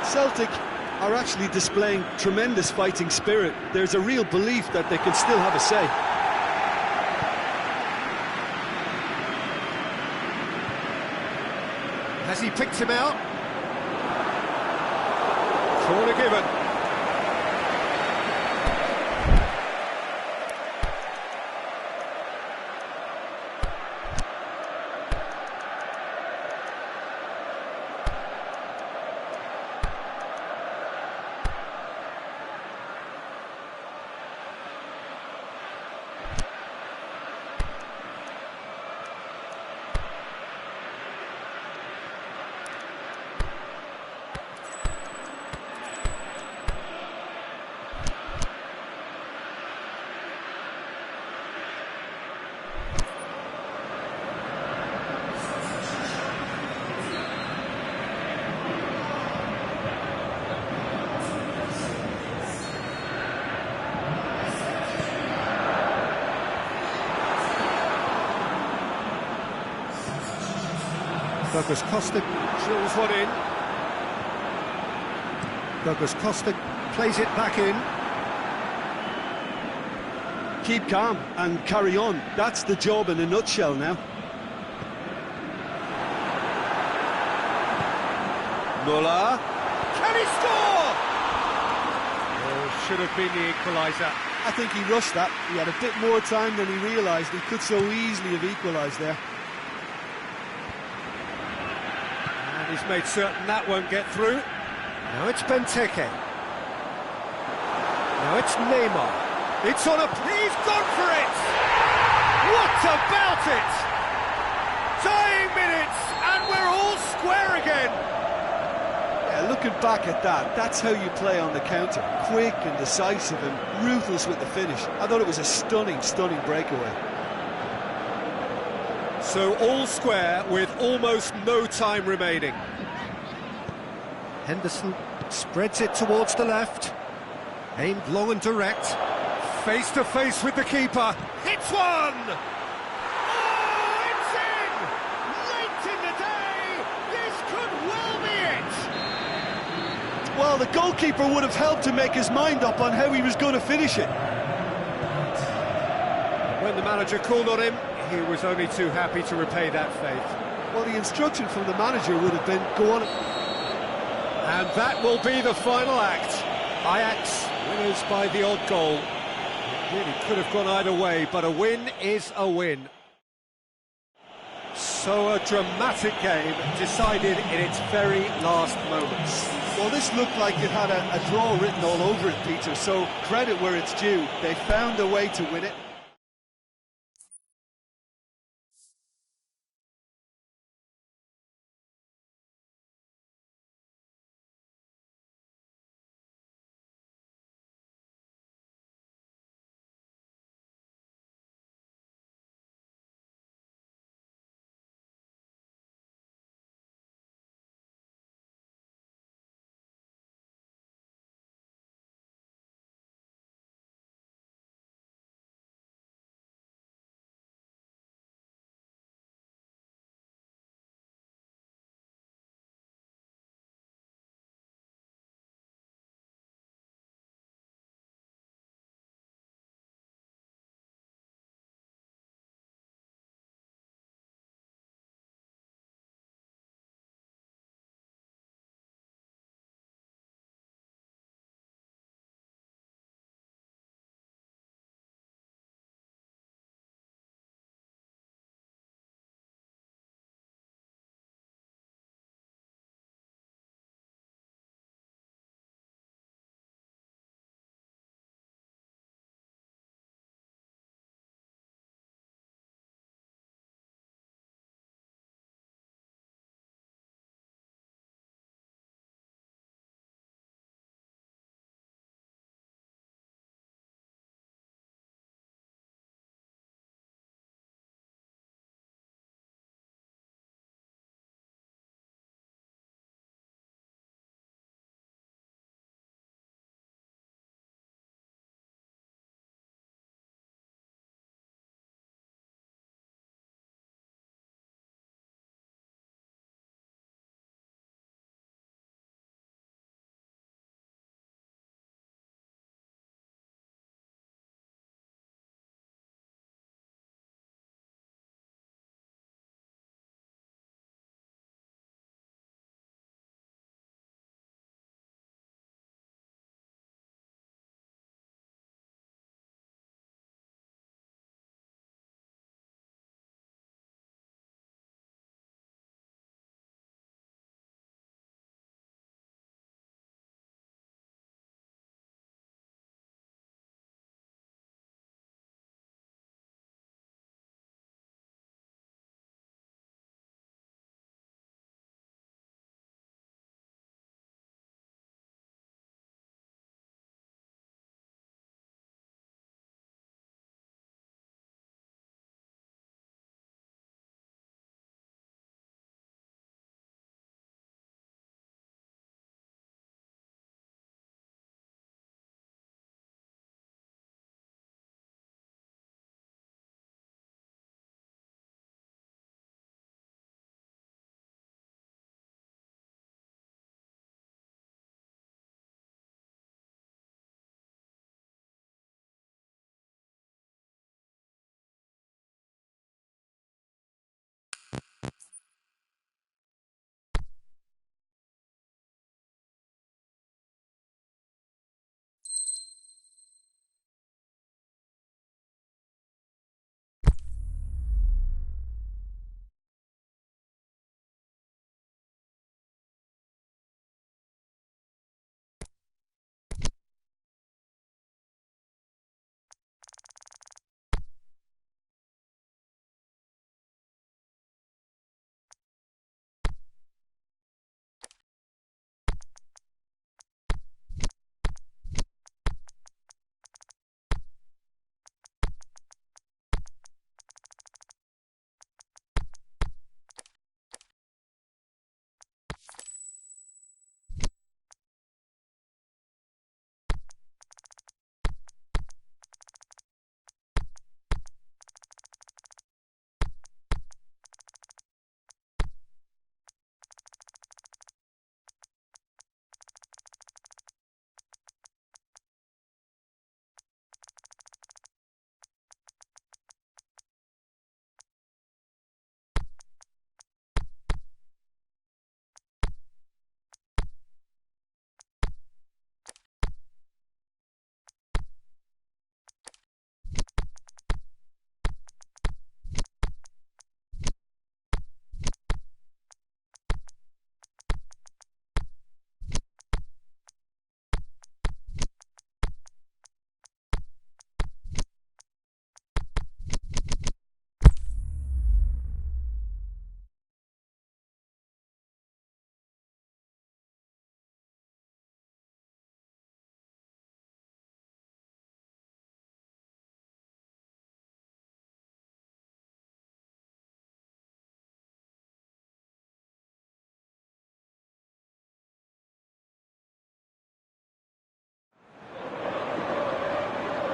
Celtic are actually displaying tremendous fighting spirit. There's a real belief that they can still have a say. Has he picked him out? Corner given. Douglas Costa drills one in. Douglas Costa plays it back in. Keep calm and carry on. That's the job in a nutshell now. Muller. Can he score? Oh, should have been the equaliser. I think he rushed that. He had a bit more time than he realised. He could so easily have equalised there. And he's made certain that won't get through. Now it's Benteke. Now it's Neymar. It's on a... He's gone for it! What about it? Dying minutes, and we're all square again. Yeah, looking back at that, that's how you play on the counter. Quick and decisive and ruthless with the finish. I thought it was a stunning, stunning breakaway. So all square with almost no time remaining. Henderson spreads it towards the left. Aimed long and direct. Face to face with the keeper. Hits one! Oh, it's in! Late in the day! This could well be it! Well, the goalkeeper would have helped to make his mind up on how he was going to finish it. When the manager called on him, he was only too happy to repay that faith. Well, the instruction from the manager would have been, go on. And that will be the final act. Ajax winners by the odd goal. It really could have gone either way, but a win is a win. So a dramatic game decided in its very last moments. Well, this looked like it had a draw written all over it, Peter, so credit where it's due. They found a way to win it.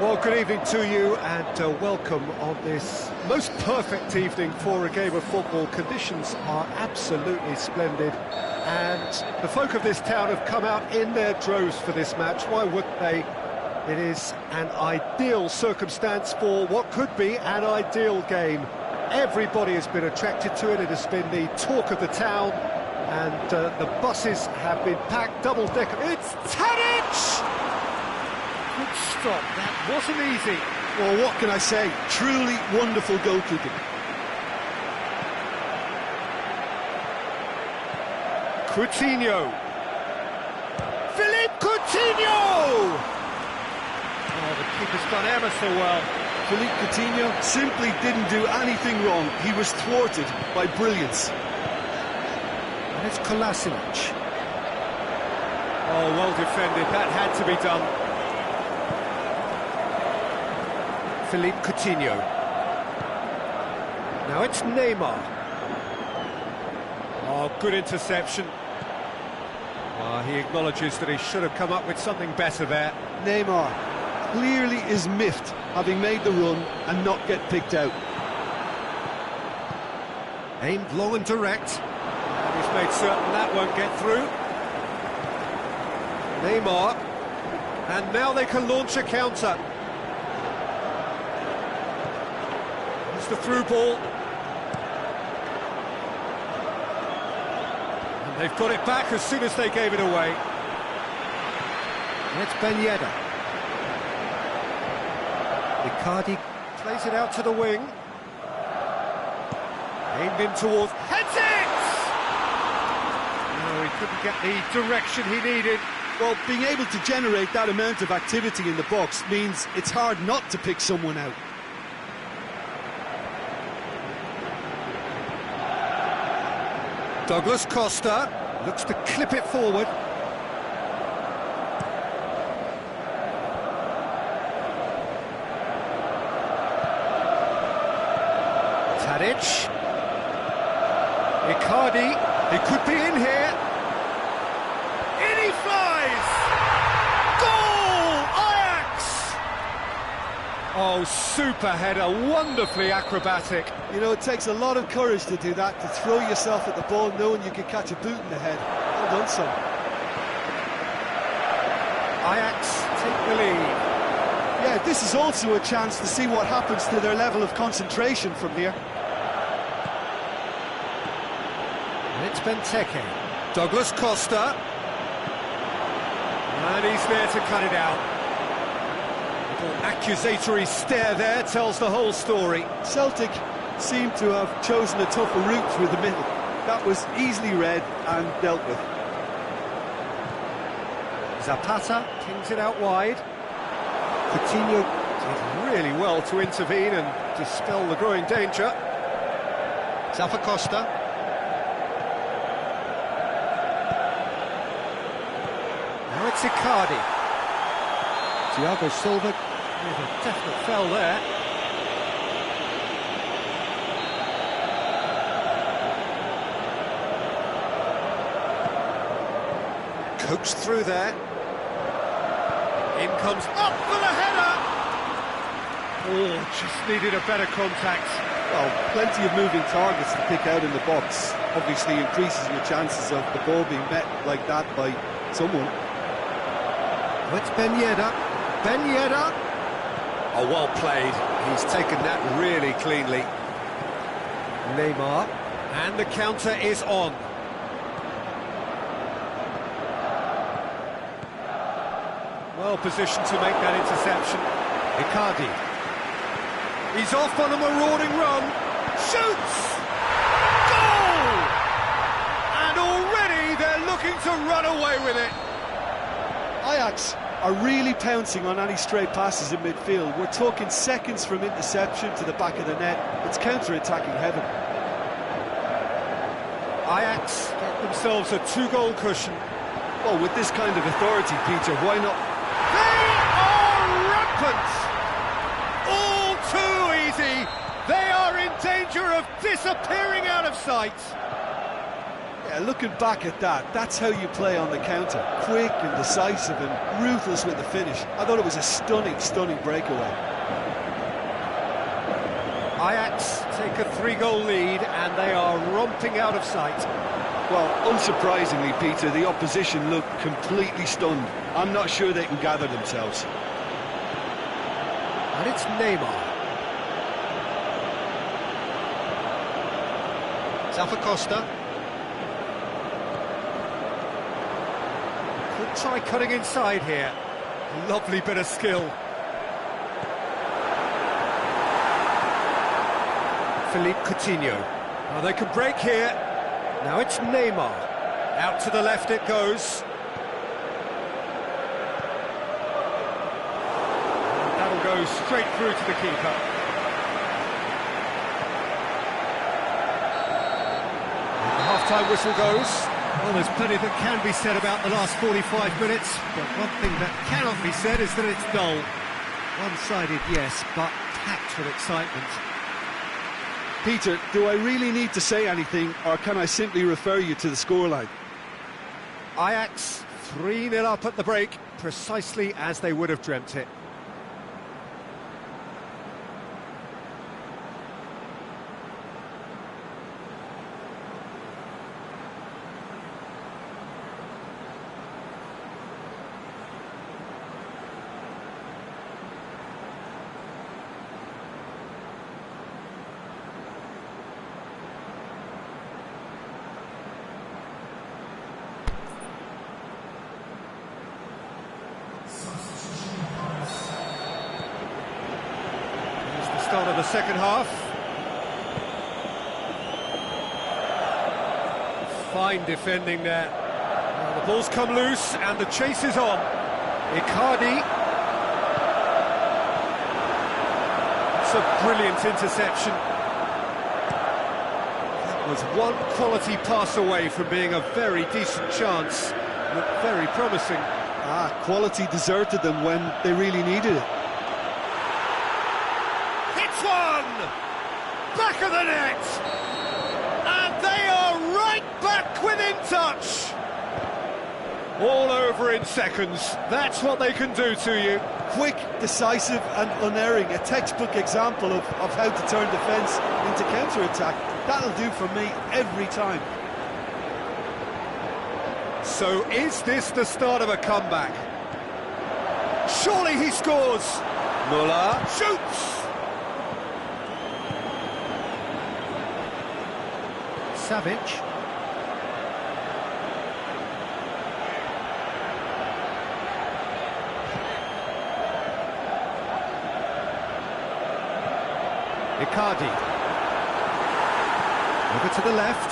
Well, good evening to you and welcome on this most perfect evening for a game of football. Conditions are absolutely splendid and the folk of this town have come out in their droves for this match. Why wouldn't they? It is an ideal circumstance for what could be an ideal game. Everybody has been attracted to it. It has been the talk of the town and the buses have been packed double-decker. It's Tadic! Good stop, that wasn't easy. Well, what can I say? Truly wonderful goalkeeping. Coutinho. Philippe Coutinho! Oh, the keeper's done ever so well. Philippe Coutinho simply didn't do anything wrong. He was thwarted by brilliance. And it's Kolasinac. Oh, well defended, that had to be done. Philippe Coutinho. Now it's Neymar. Oh, good interception. Oh, he acknowledges that he should have come up with something better there. Neymar clearly is miffed, having made the run and not get picked out. Aimed long and direct. And he's made certain that won't get through. Neymar. And now they can launch a counter. The through ball, and they've got it back as soon as they gave it away. And it's Ben Yedder. Icardi plays it out to the wing, aimed in towards, heads it! No, he couldn't get the direction he needed. Well, being able to generate that amount of activity in the box means it's hard not to pick someone out. Douglas Costa looks to clip it forward. Tadic. Icardi. He could be in here. In he flies! Goal! Ajax! Oh, super header, wonderfully acrobatic. You know, it takes a lot of courage to do that, to throw yourself at the ball knowing you could catch a boot in the head. Well done, son. Ajax take the lead. Yeah, this is also a chance to see what happens to their level of concentration from here. And it's Benteke. Douglas Costa. And he's there to cut it out. An accusatory stare there tells the whole story. Celtic seem to have chosen a tougher route through the middle. That was easily read and dealt with. Zapata kings it out wide. Coutinho did really well to intervene and dispel the growing danger. Zappacosta. Now it's Icardi. Thiago Silva with a definite foul there. Coaxed through there. In comes up for the header! Oh, just needed a better contact. Well, plenty of moving targets to pick out in the box. Obviously increases your chances of the ball being met like that by someone. Oh, it's Ben Yedder. Ben Yedder! Oh, well played. He's taken that really cleanly. Neymar. And the counter is on. Well positioned to make that interception. Icardi. He's off on a marauding run. Shoots! Goal! And already they're looking to run away with it. Ajax are really pouncing on any stray passes in midfield. We're talking seconds from interception to the back of the net. It's counter-attacking heaven. Ajax get themselves a 2-goal cushion. Well, with this kind of authority, Peter, why not? They are rampant! All too easy! They are in danger of disappearing out of sight! Yeah, looking back at that, that's how you play on the counter. Quick and decisive and ruthless with the finish. I thought it was a stunning, stunning breakaway. Ajax take a 3-goal lead and they are romping out of sight. Well, unsurprisingly, Peter, the opposition look completely stunned. I'm not sure they can gather themselves. And it's Neymar. Costa. Could try cutting inside here. Lovely bit of skill. Philippe Coutinho. Now they can break here. Now it's Neymar. Out to the left it goes. And that'll go straight through to the keeper. Half-time whistle goes. Well, there's plenty that can be said about the last 45 minutes, but one thing that cannot be said is that it's dull. One-sided, yes, but packed with excitement. Peter, do I really need to say anything, or can I simply refer you to the scoreline? Ajax 3-0 up at the break, precisely as they would have dreamt it. Start of the second half. Fine defending there. Now the ball's come loose and the chase is on. Icardi. It's a brilliant interception. That was one quality pass away from being a very decent chance. Looked very promising. Quality deserted them when they really needed it. Back of the net, and they are right back within touch. All over in seconds. That's what they can do to you. Quick, decisive and unerring. A textbook example of how to turn defence into counter-attack. That'll do for me every time. So is this the start of a comeback? Surely he scores. Muller shoots. Savic. Icardi. Over to the left.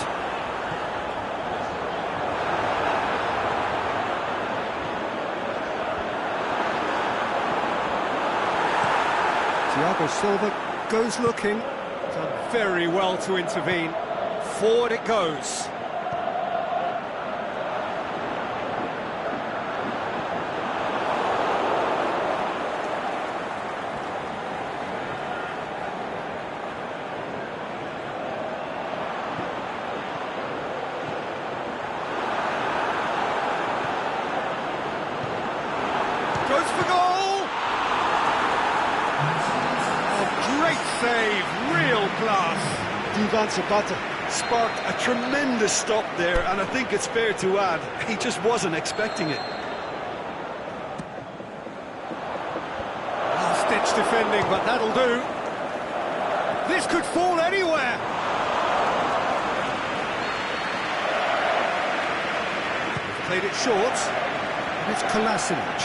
Thiago Silva goes looking. Done very well to intervene. Forward it goes. Goes for goal! Oh, great save, real class. Duvan Zapata sparked a tremendous stop there, and I think it's fair to add, he just wasn't expecting it. Last-ditch defending, but that'll do. This could fall anywhere. Played it short, and it's Kolasinac.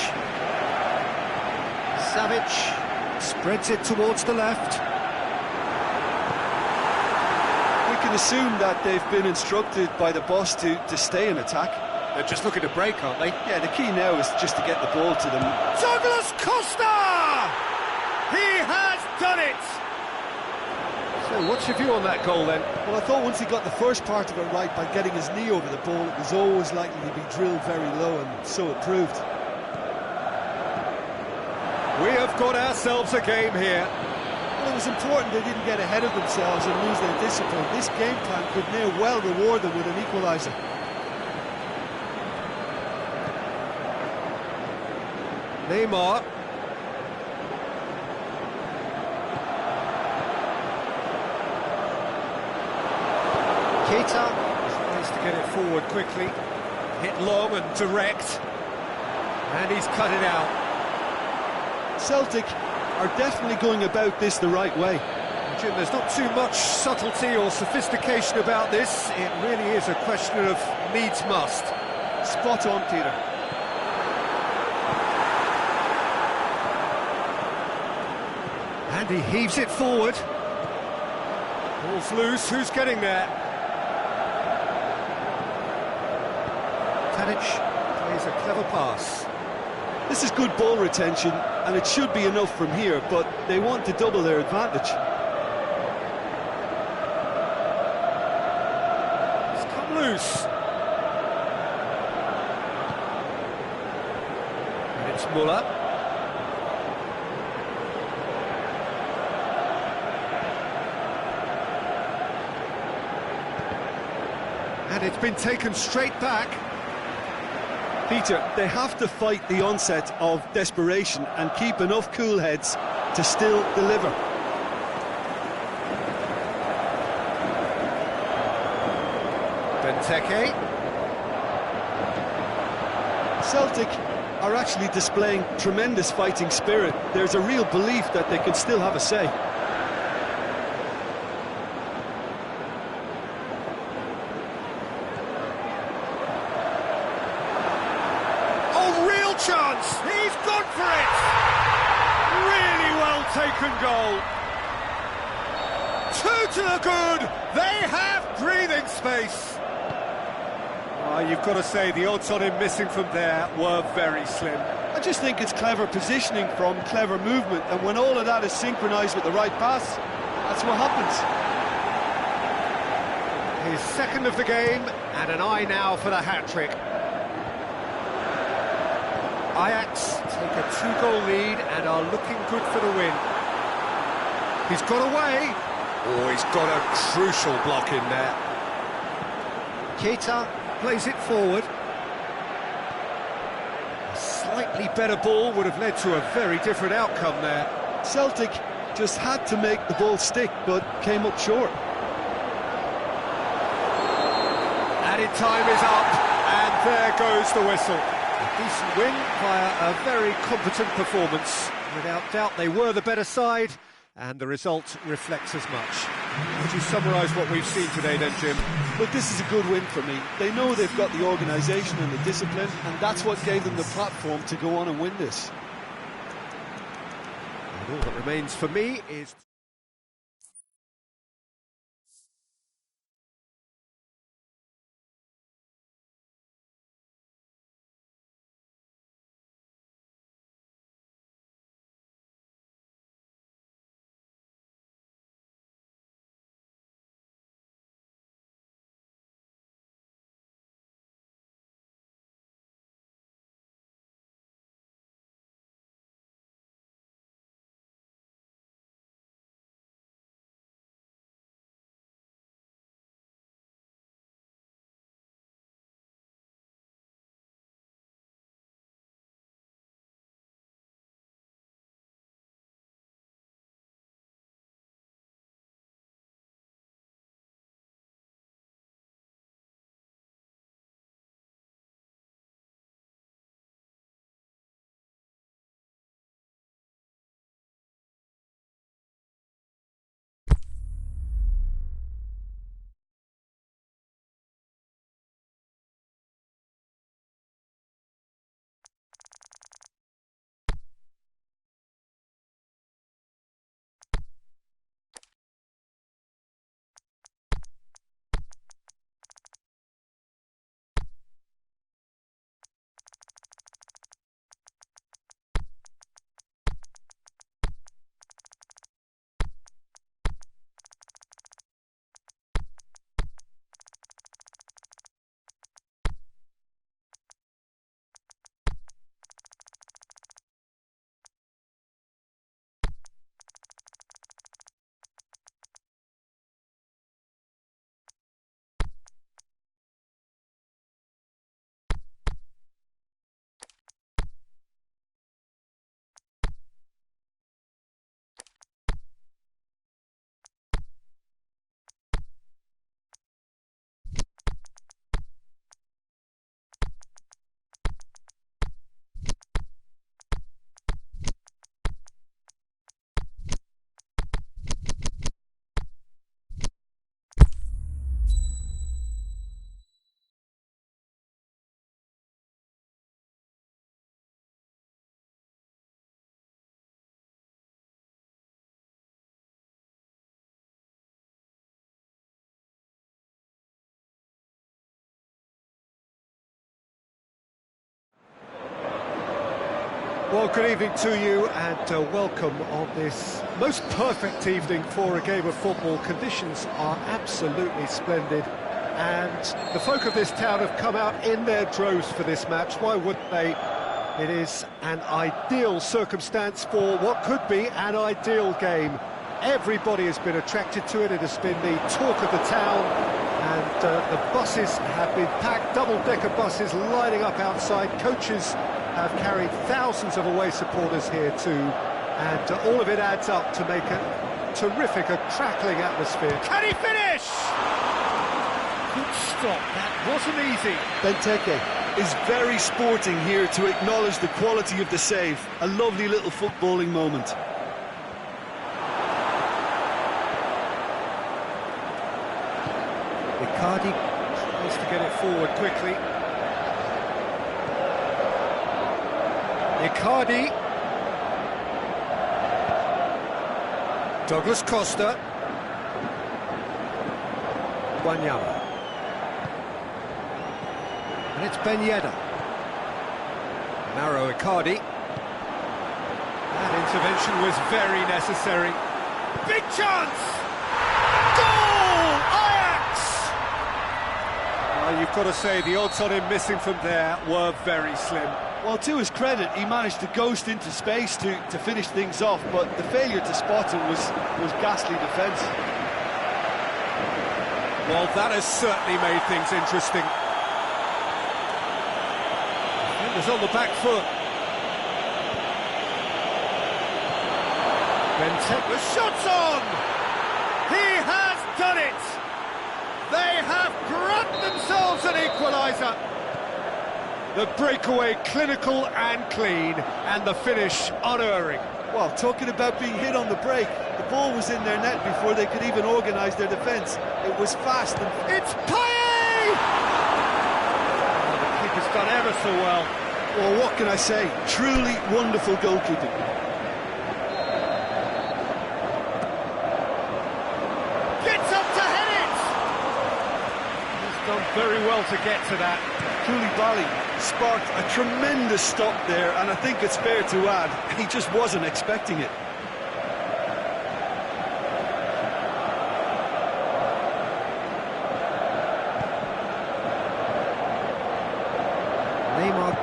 Savic spreads it towards the left. Assume that they've been instructed by the boss to stay in attack. They're just looking to break, aren't they? Yeah, the key now is just to get the ball to them. Douglas Costa! He has done it! So what's your view on that goal then? Well, I thought once he got the first part of it right by getting his knee over the ball, it was always likely to be drilled very low, and so it proved. We have got ourselves a game here. Well, it was important they didn't get ahead of themselves and lose their discipline. This game plan could now well reward them with an equaliser. Neymar. Keita tries to get it forward quickly. Hit long and direct. And he's cut it out. Celtic are definitely going about this the right way. Jim, there's not too much subtlety or sophistication about this. It really is a question of needs must. Spot on, Peter. And he heaves it forward. Ball's loose, who's getting there? Tadic plays a clever pass. This is good ball retention, and it should be enough from here, but they want to double their advantage. It's come loose. And it's Muller. And it's been taken straight back. Peter, they have to fight the onset of desperation and keep enough cool heads to still deliver. Benteke. Celtic are actually displaying tremendous fighting spirit. There's a real belief that they can still have a say. Chance, he's gone for it! Really well taken goal. 2 to the good, they have breathing space. You've got to say the odds on him missing from there were very slim. I just think it's clever positioning from clever movement, and when all of that is synchronised with the right pass, that's what happens. His second of the game, and an eye now for the hat-trick. Ajax take a 2-goal lead and are looking good for the win. He's got away. Oh, he's got a crucial block in there. Keita plays it forward. A slightly better ball would have led to a very different outcome there. Celtic just had to make the ball stick, but came up short. Added time is up, and there goes the whistle. A decent win via a very competent performance. Without doubt, they were the better side, and the result reflects as much. Would you summarise what we've seen today then, Jim? Look, this is a good win for me. They know they've got the organisation and the discipline, and that's what gave them the platform to go on and win this. And all that remains for me is... Well, good evening to you and welcome on this most perfect evening for a game of football. Conditions are absolutely splendid and the folk of this town have come out in their droves for this match. Why wouldn't they? It is an ideal circumstance for what could be an ideal game. Everybody has been attracted to it. It has been the talk of the town and the buses have been packed, double-decker buses lining up outside. Coaches have carried thousands of away supporters here too, and all of it adds up to make a terrific, a crackling atmosphere. Can he finish? Good stop, that wasn't easy. Benteke is very sporting here to acknowledge the quality of the save. A lovely little footballing moment. Icardi tries to get it forward quickly. Icardi. Douglas Costa. Wanyama. And it's Ben Yedder. Narrow Icardi. That intervention was very necessary. Big chance! Goal! Ajax! Well, you've got to say the odds on him missing from there were very slim. Well, to his credit, he managed to ghost into space to finish things off, but the failure to spot him was ghastly defence. Well, that has certainly made things interesting. Defenders on the back foot. Benteke. The shot's on! He has done it! They have grabbed themselves an equaliser. The breakaway clinical and clean, and the finish unerring. Well, talking about being hit on the break, the ball was in their net before they could even organise their defence. It was fast and... It's Payet! Oh, the keeper's done ever so well. Well, what can I say? Truly wonderful goalkeeping. Gets up to head it! He's done very well to get to that. Koulibaly sparked a tremendous stop there, and I think it's fair to add, he just wasn't expecting it. Neymar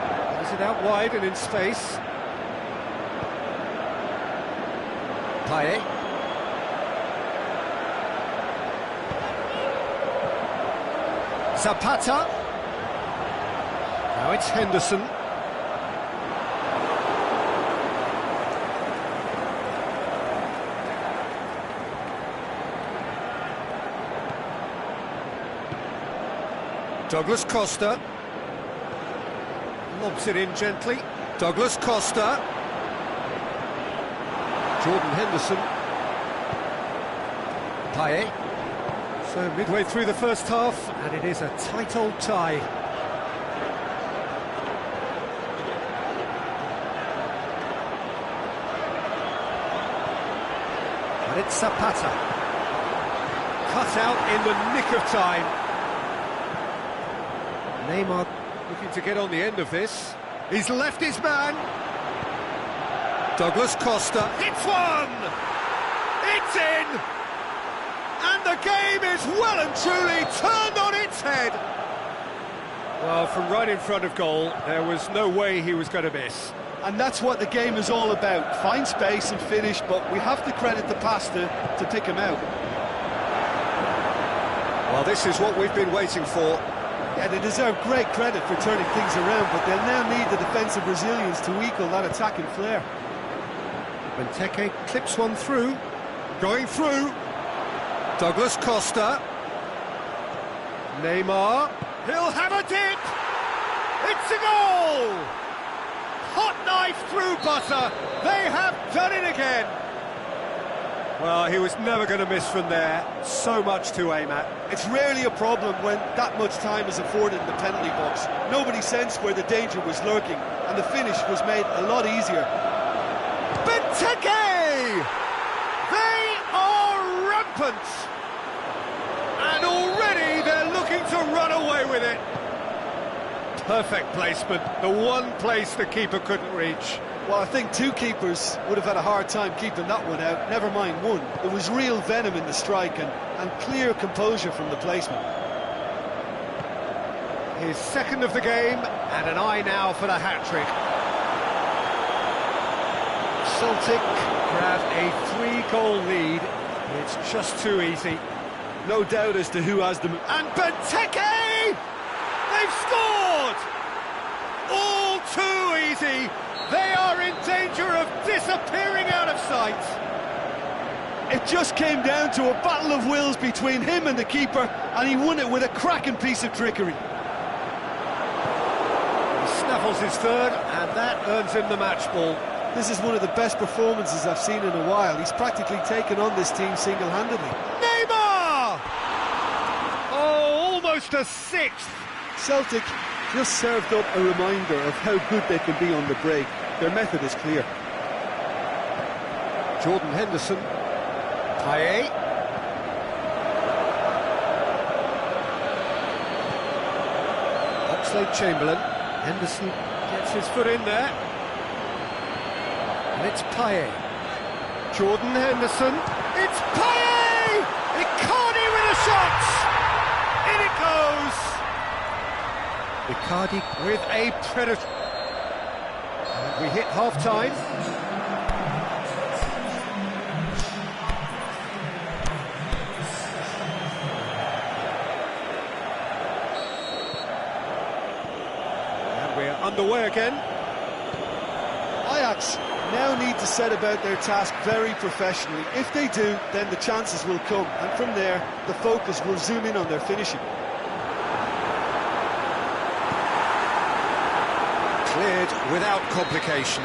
is it out wide and in space. Payet. Zapata. Now it's Henderson. Douglas Costa. Lobs it in gently. Douglas Costa. Jordan Henderson. Payet. So midway through the first half, and it is a tight old tie. And it's Zapata. Cut out in the nick of time. Neymar looking to get on the end of this. He's left his man. Douglas Costa. It's one! It's in! And the game is well and truly turned on its head. Well, from right in front of goal, there was no way he was going to miss. And that's what the game is all about. Find space and finish, but we have to credit the pass to pick him out. Well, this is what we've been waiting for. Yeah, they deserve great credit for turning things around, but they'll now need the defensive resilience to equal that attacking flair. Benteke clips one through. Going through. Douglas Costa. Neymar. He'll have a dip! It's a goal! Hot knife through butter. They have done it again. Well, he was never going to miss from there. So much to aim at. It's rarely a problem when that much time is afforded in the penalty box. Nobody sensed where the danger was lurking, and the finish was made a lot easier. Benteke! They are rampant! And already they're looking to run away with it. Perfect placement. The one place the keeper couldn't reach. Well, I think two keepers would have had a hard time keeping that one out, never mind one. There was real venom in the strike and clear composure from the placement. His second of the game, and an eye now for the hat-trick. Celtic grab a 3-goal lead. It's just too easy. No doubt as to who has them. And Benteke! They've scored! All too easy. They are in danger of disappearing out of sight. It just came down to a battle of wills between him and the keeper, and he won it with a cracking piece of trickery. He snaffles his third, and that earns him the match ball. This is one of the best performances I've seen in a while. He's practically taken on this team single-handedly. Neymar! Oh, almost a sixth. Celtic just served up a reminder of how good they can be on the break. Their method is clear. Jordan Henderson. Payet. Oxlade-Chamberlain. Henderson gets his foot in there. And it's Payet. Jordan Henderson. It's Payet! Icardi with a shot! In it goes! Icardi with a predator. And we hit half-time. And we're underway again. Ajax now need to set about their task very professionally. If they do, then the chances will come, and from there, the focus will zoom in on their finishing. Cleared without complication.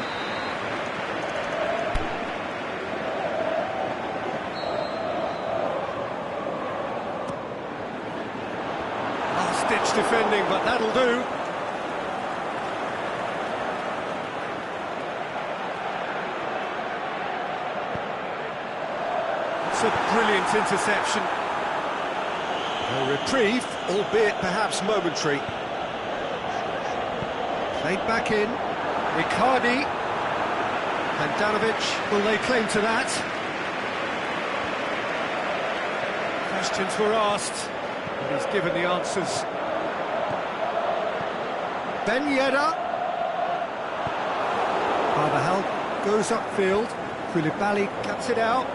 Last-ditch defending, but that'll do. It's a brilliant interception. A reprieve, albeit perhaps momentary. Played back in. Icardi. Handanovic, will they claim to that? Questions were asked, and he's given the answers. Ben Yedder. Carvajal goes upfield. Koulibaly cuts it out.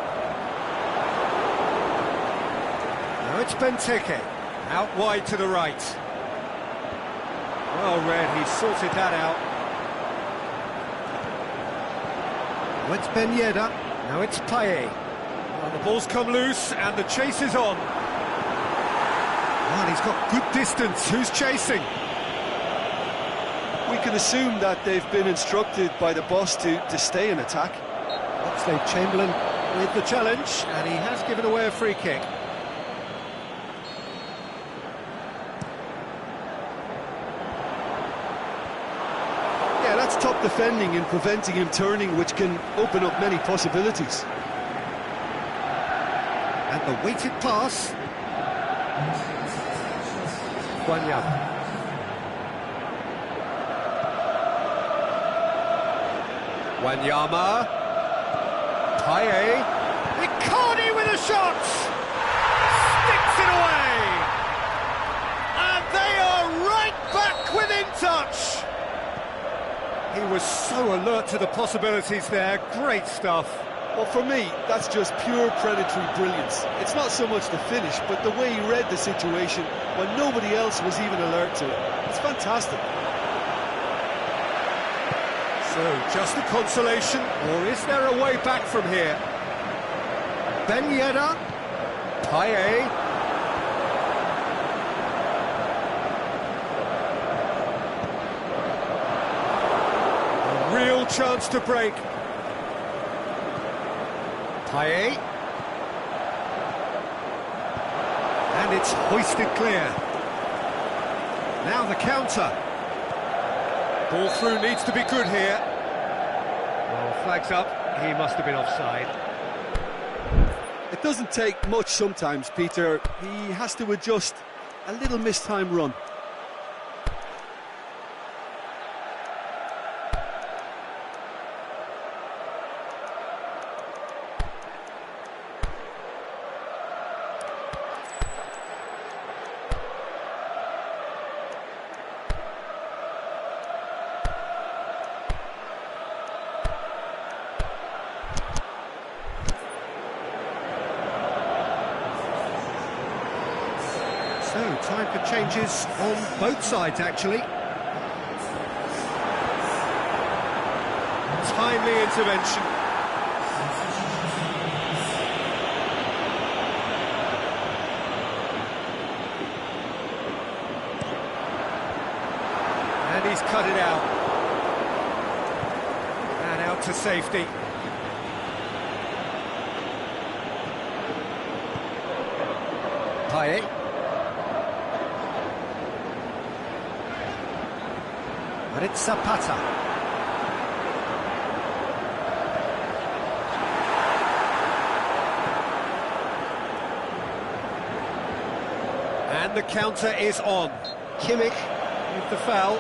Now it's Benteke. Out wide to the right. Well read, he sorted that out. Now it's Ben Yedder, now it's Payet. Well, the ball's come loose and the chase is on. Well, he's got good distance, who's chasing? We can assume that they've been instructed by the boss to stay in attack. Oxlade-Chamberlain with the challenge, and he has given away a free kick. That's top defending and preventing him turning, which can open up many possibilities. And the weighted pass. Wanyama. Wanyama. Payet. Icardi with a shot! Sticks it away! And they are right back within touch! He was so alert to the possibilities there. Great stuff. Well, for me, that's just pure predatory brilliance. It's not so much the finish, but the way he read the situation when nobody else was even alert to it. It's fantastic. So, just a consolation, or is there a way back from here? Ben Yedder. Payet. Real chance to break. Payet. And it's hoisted clear. Now the counter. Ball through needs to be good here. Well, flags up. He must have been offside. It doesn't take much sometimes, Peter. He has to adjust a little mistimed run. Changes on both sides, actually. Timely intervention. And he's cut it out. And out to safety. Payet. But it's Zapata. And the counter is on. Kimmich with the foul.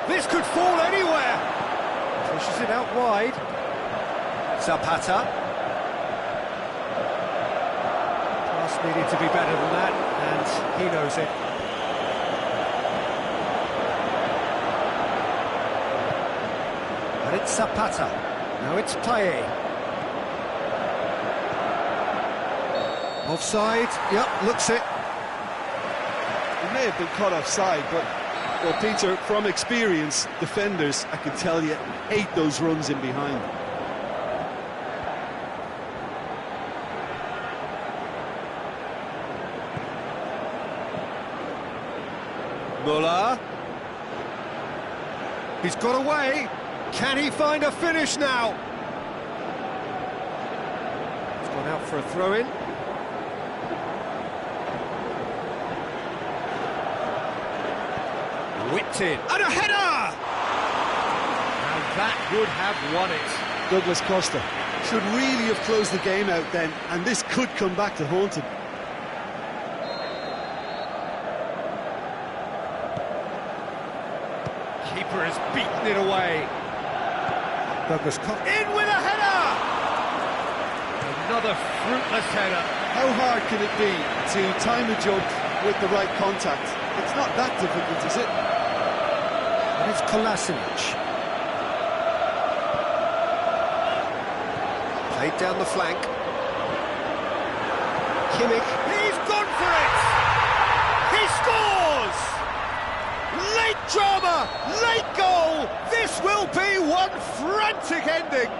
This could fall anywhere. Pushes it out wide. Zapata. Pass needed to be better than that, and he knows it. But it's Zapata. Now it's Payet. Offside. Yep, looks it. He may have been caught offside, but, well, Peter, from experience, defenders, I can tell you, hate those runs in behind. Muller. He's got away. Can he find a finish now? He's gone out for a throw-in. Whipped in. And a header! And that would have won it. Douglas Costa should really have closed the game out then, and this could come back to haunt him. Keeper has beaten it away. Douglas Costa in with a header! Another fruitless header. How hard can it be to time a jump with the right contact? It's not that difficult, is it? And it's Kolasinac. Played down the flank. Kimmich. He's gone for it! He scores! Late drama, late goal. This will be one frantic ending.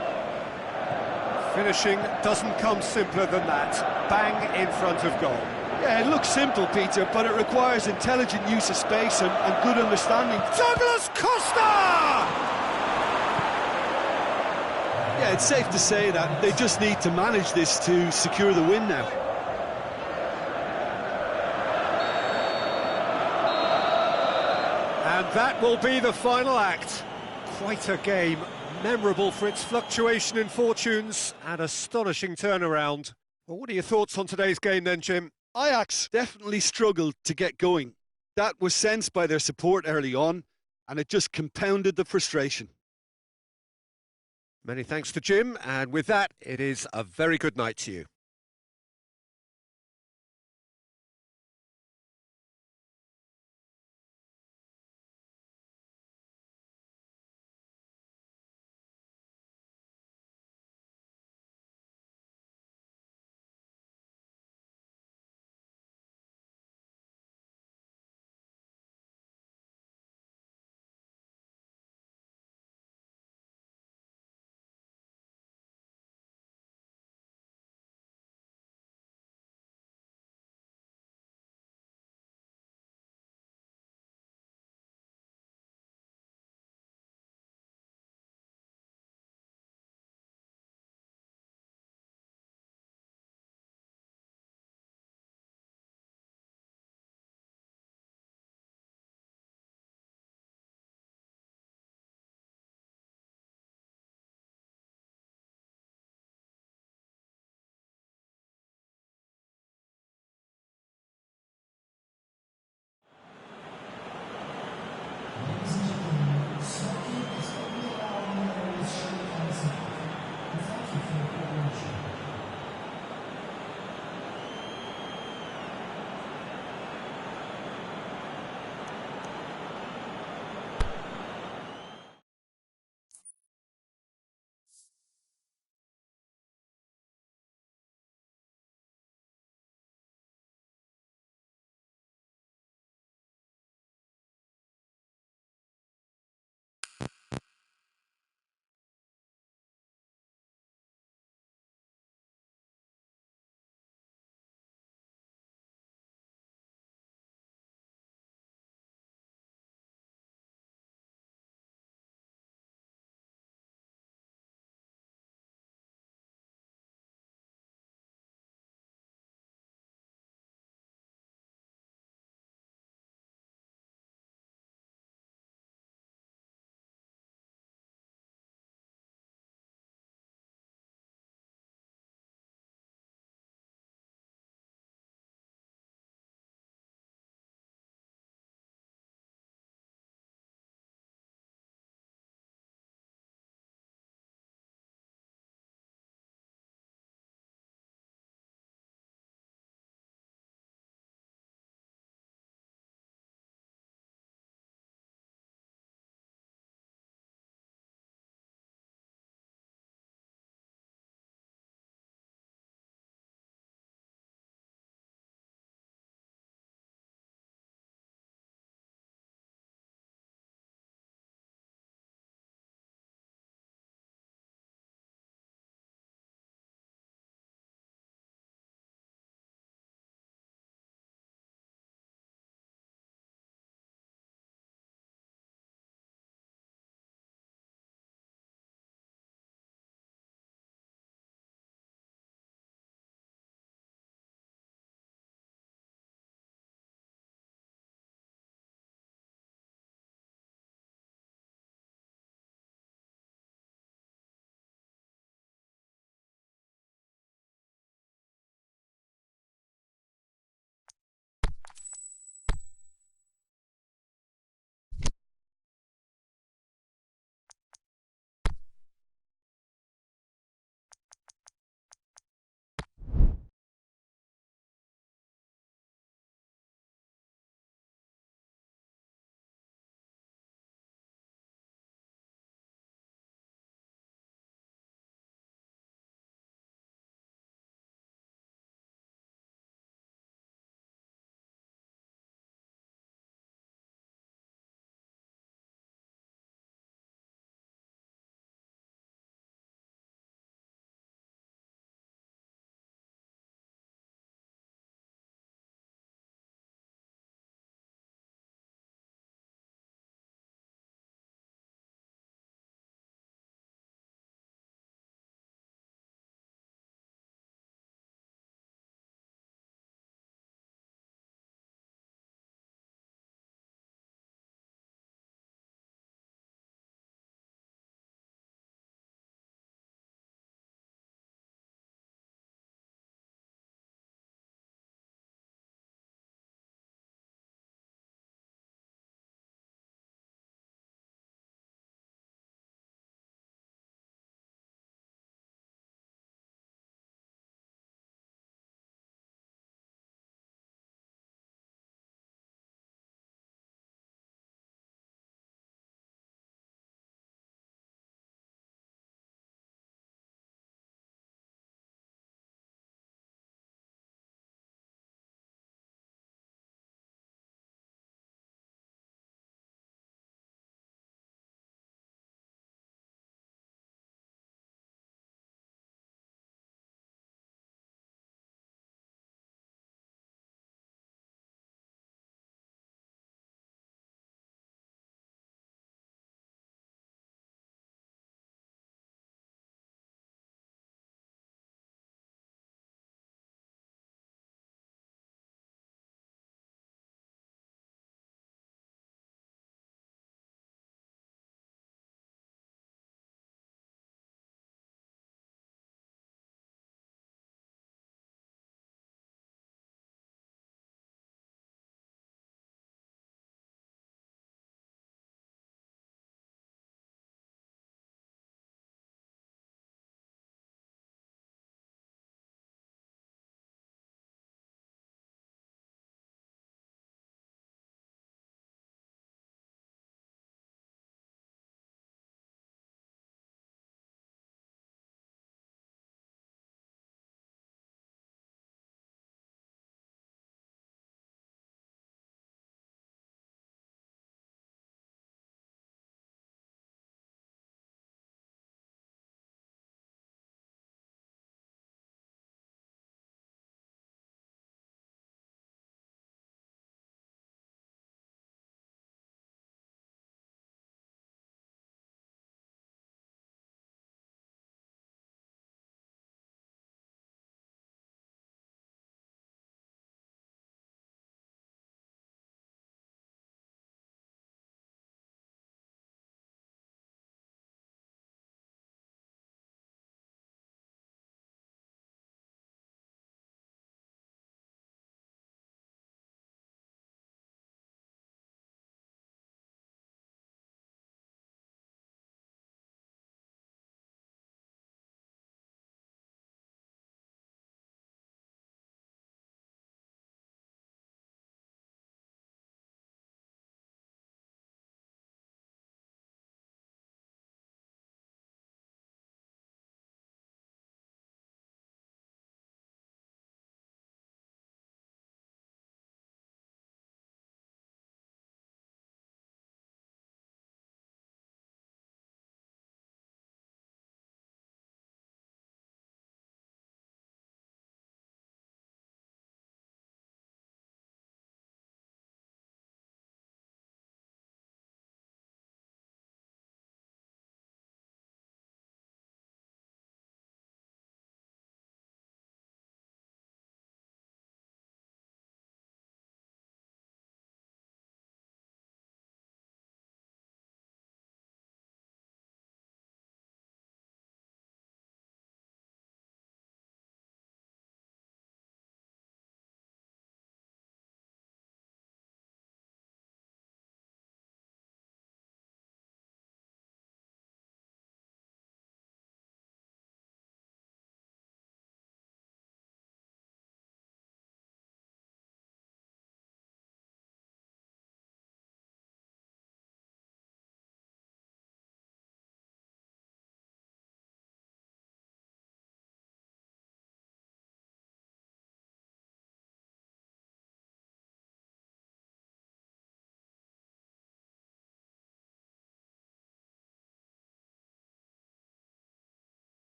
Finishing doesn't come simpler than that. Bang in front of goal. Yeah, it looks simple, Peter, but it requires intelligent use of space and good understanding. Douglas Costa! Yeah, it's safe to say that they just need to manage this to secure the win now. And that will be the final act. Quite a game, memorable for its fluctuation in fortunes and astonishing turnaround. Well, what are your thoughts on today's game then, Jim? Ajax definitely struggled to get going. That was sensed by their support early on, and it just compounded the frustration. Many thanks to Jim, and with that, it is a very good night to you.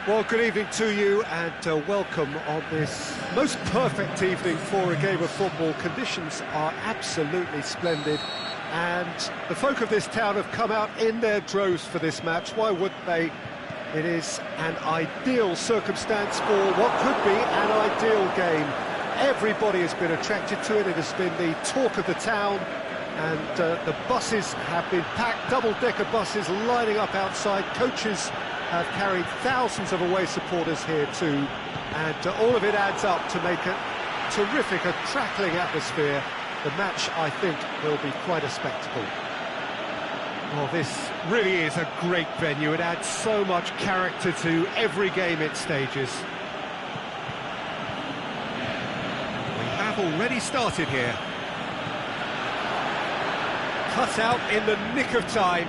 Well, good evening to you and welcome on this most perfect evening for a game of football. Conditions are absolutely splendid and the folk of this town have come out in their droves for this match. Why wouldn't they? It is an ideal circumstance for what could be an ideal game. Everybody has been attracted to it. It has been the talk of the town and the buses have been packed, double-decker buses lining up outside. Coaches have carried thousands of away supporters here too, and all of it adds up to make a terrific, crackling atmosphere. The match, I think, will be quite a spectacle. Well, this really is a great venue. It adds so much character to every game it stages. We have already started here. Cut out in the nick of time.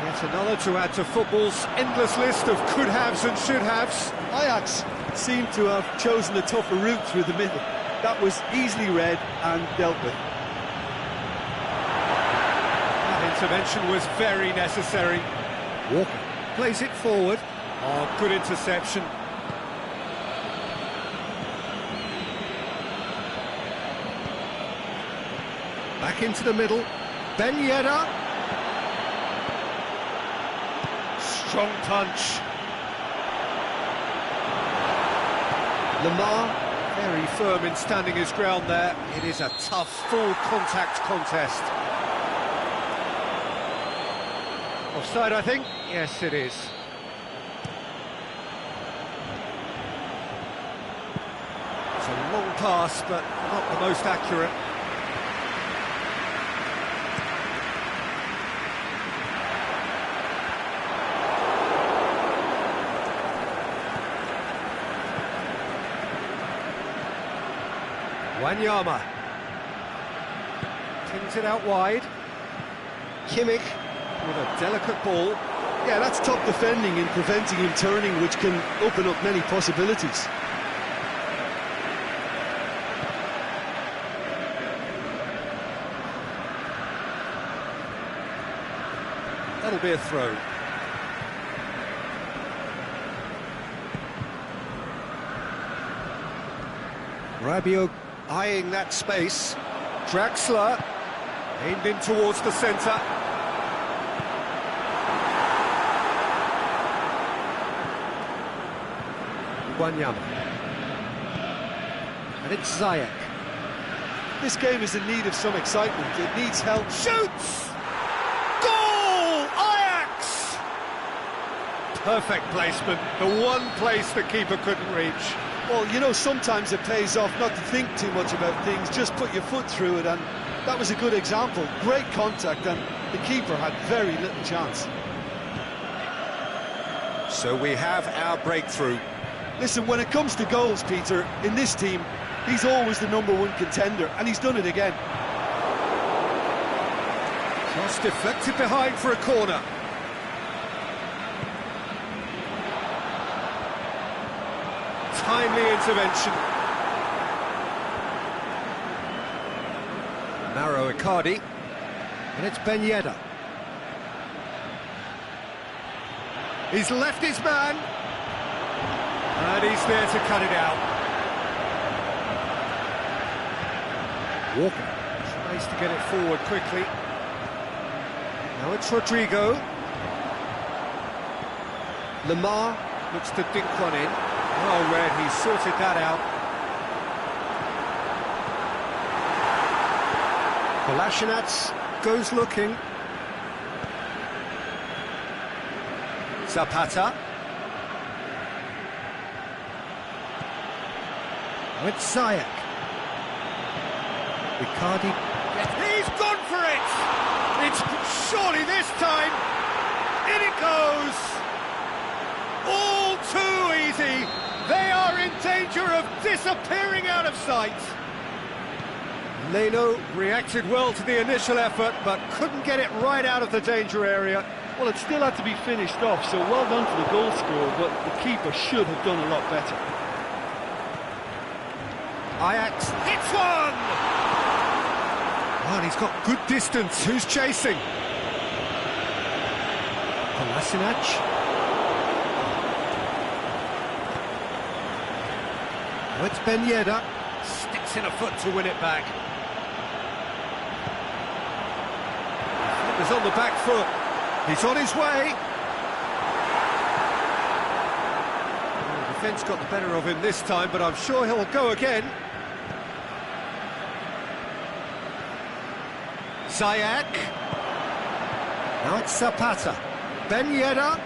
Yet another to add to football's endless list of could-haves and should-haves. Ajax seem to have chosen a tougher route through the middle. That was easily read and dealt with. That intervention was very necessary. Walker Plays it forward. Oh, good interception. back into the middle. Ben Yedder. Strong punch. Lamar, very firm in standing his ground there. It is a tough, full-contact contest. Offside, I think? Yes, it is. It's a long pass, but not the most accurate. Wanyama pings it out wide. Kimmich with a delicate ball. Yeah, that's top defending and preventing him turning, which can open up many possibilities. That'll be a throw. Rabiot eyeing that space. Draxler aimed in towards the centre. Wanyama. And it's Ziyech. This game is in need of some excitement. It needs help. Shoots! Goal! Ajax! Perfect placement. The one place the keeper couldn't reach. Well, you know, sometimes it pays off not to think too much about things, just put your foot through it, and that was a good example. Great contact, and the keeper had very little chance. So we have our breakthrough. Listen, when it comes to goals, Peter, in this team, he's always the #1 contender, and he's done it again. Cross deflected behind for a corner. Timely intervention. Mauro Icardi. And it's Ben Yedder. He's left his man. And he's there to cut it out. Walker tries to get it forward quickly. Now it's Rodrigo. Lamar looks to dink one in. Oh, Red, he sorted that out. Kolasinac goes looking. Zapata. With Ziyech. Icardi. He's gone for it! It's surely this time. In it goes! All too easy. They are in danger of disappearing out of sight. Leno reacted well to the initial effort, but couldn't get it right out of the danger area. Well, it still had to be finished off, so well done to the goal scorer, but the keeper should have done a lot better. Ajax Hits one! Oh, and he's got good distance. Who's chasing? Kolasinac. Oh, it's Ben Yedder. Sticks in a foot to win it back. He's on the back foot. He's on his way. Well, the defence got the better of him this time, but I'm sure he'll go again. Ziyech. Now it's Zapata. Ben Yedder.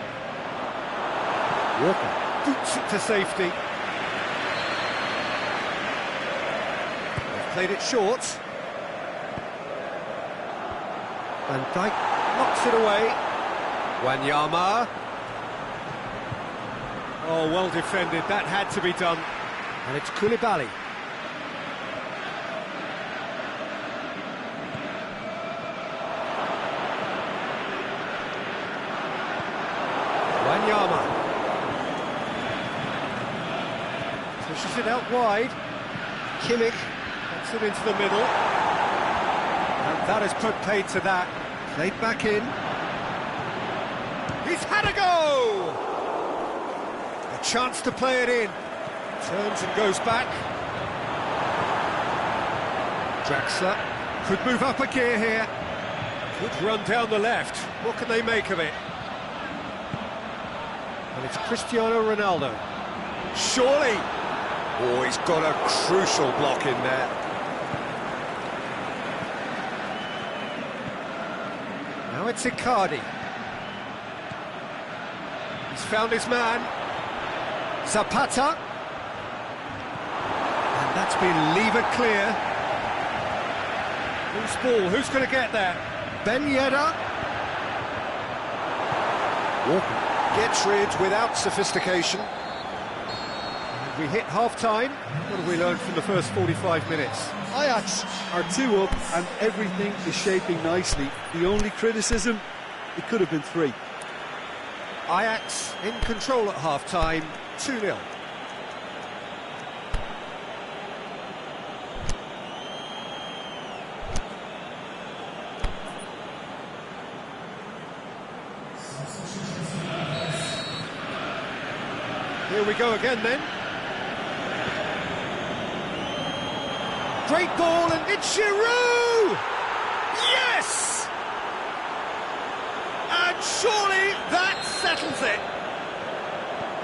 Walker. Boots it to safety. They've played it short. Van Dijk knocks it away. Wanyama. Oh, well defended. That had to be done. And it's Koulibaly. Wanyama. Pushes it out wide. Kimmich gets it into the middle. And that has put paid to that. Played back in. He's had a go! A chance to play it in. Turns and goes back. Draxler could move up a gear here. Could run down the left. What can they make of it? And it's Cristiano Ronaldo. Surely! Oh, he's got a crucial block in there. Now it's Icardi. He's found his man. Zapata. And that's been levered clear. Who's ball? Who's going to get there? Ben Yedder. Walker gets rid without sophistication. And we hit half-time. What have we learned from the first 45 minutes? Ajax are 2 up and everything is shaping nicely. The only criticism, it could have been 3. Ajax in control at half-time, 2-0. Here we go again then. Great ball and it's Giroud! Yes! And surely that settles it.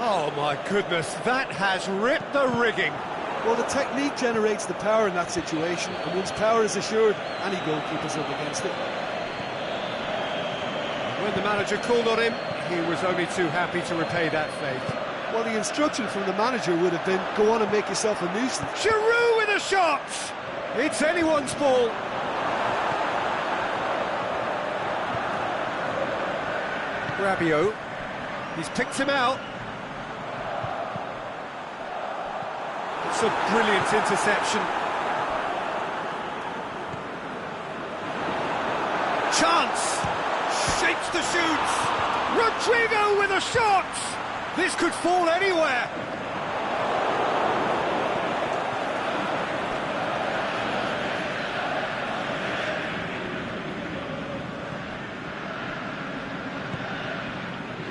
Oh my goodness, that has ripped the rigging. Well, the technique generates the power in that situation, and once power is assured, any goalkeeper's up against it. When the manager called on him, he was only too happy to repay that faith. Well, the instruction from the manager would have been, go on and make yourself a nuisance. Giroud with a shot! It's anyone's ball. Rabiot. He's picked him out. It's a brilliant interception. Chance! Shapes the shoots! Rodrigo with a shot! This could fall anywhere.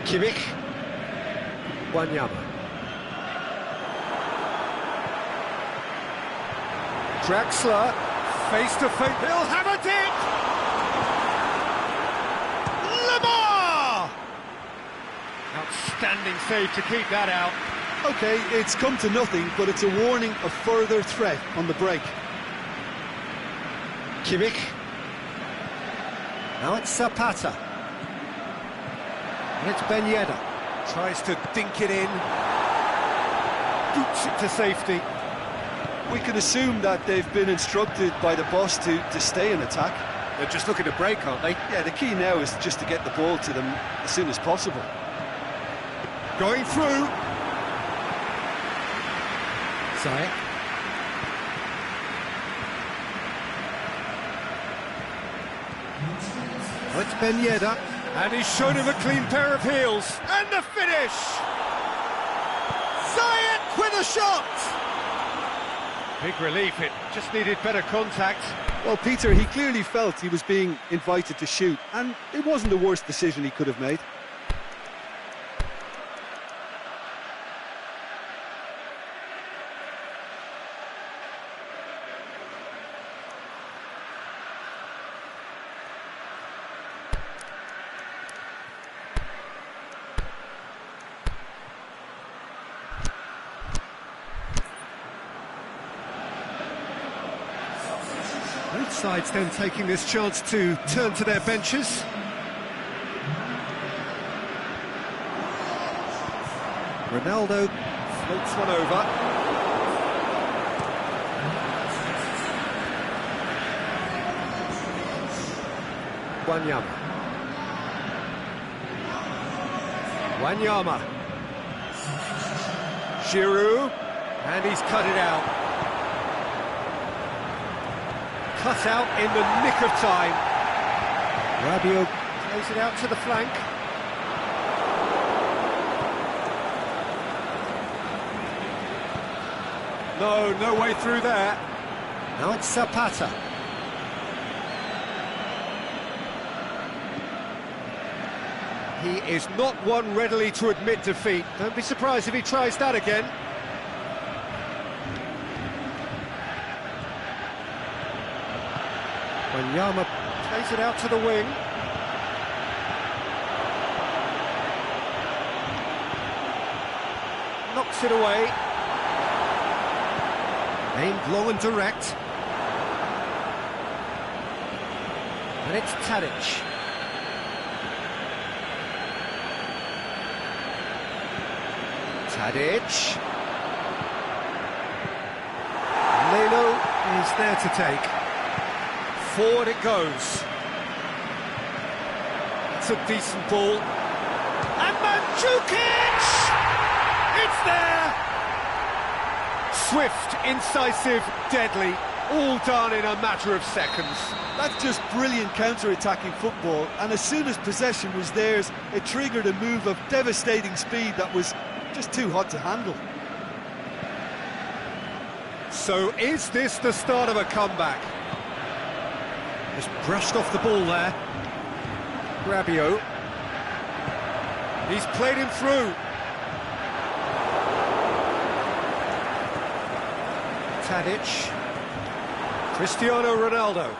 Kimmich. Wanyama. Draxler, face to face. He'll have a dip! Lamar! Outstanding save to keep that out. OK, it's come to nothing, but it's a warning of further threat on the break. Kimmich. Now it's Zapata. And it's Ben Yedder. Tries to dink it in. Boots it to safety. We can assume that they've been instructed by the boss to stay in attack. They're just looking to break, aren't they? Yeah, the key now is just to get the ball to them as soon as possible. Going through. Ziyech. Oh, it's Ben Yedder. And he's shown him a clean pair of heels. And the finish! Ziyech with a shot! Big relief, it just needed better contact. Well, Peter, he clearly felt he was being invited to shoot, and it wasn't the worst decision he could have made. Both sides then taking this chance to turn to their benches. Ronaldo floats one over. Wanyama. Giroud, and he's cut it out. Cut out in the nick of time. Rabiot plays it out to the flank. No way through there. Now it's Zapata. He is not one readily to admit defeat. Don't be surprised if he tries that again. Wanyama plays it out to the wing. Knocks it away. Aimed long and direct. And it's Tadic. Tadic. Leno is there to take. Forward it goes. It's a decent ball. And Mandzukic! It's there! Swift, incisive, deadly, all done in a matter of seconds. That's just brilliant counter-attacking football, and as soon as possession was theirs, it triggered a move of devastating speed that was just too hot to handle. So is this the start of a comeback? Just brushed off the ball there. Rabiot. He's played him through. Tadic. Cristiano Ronaldo.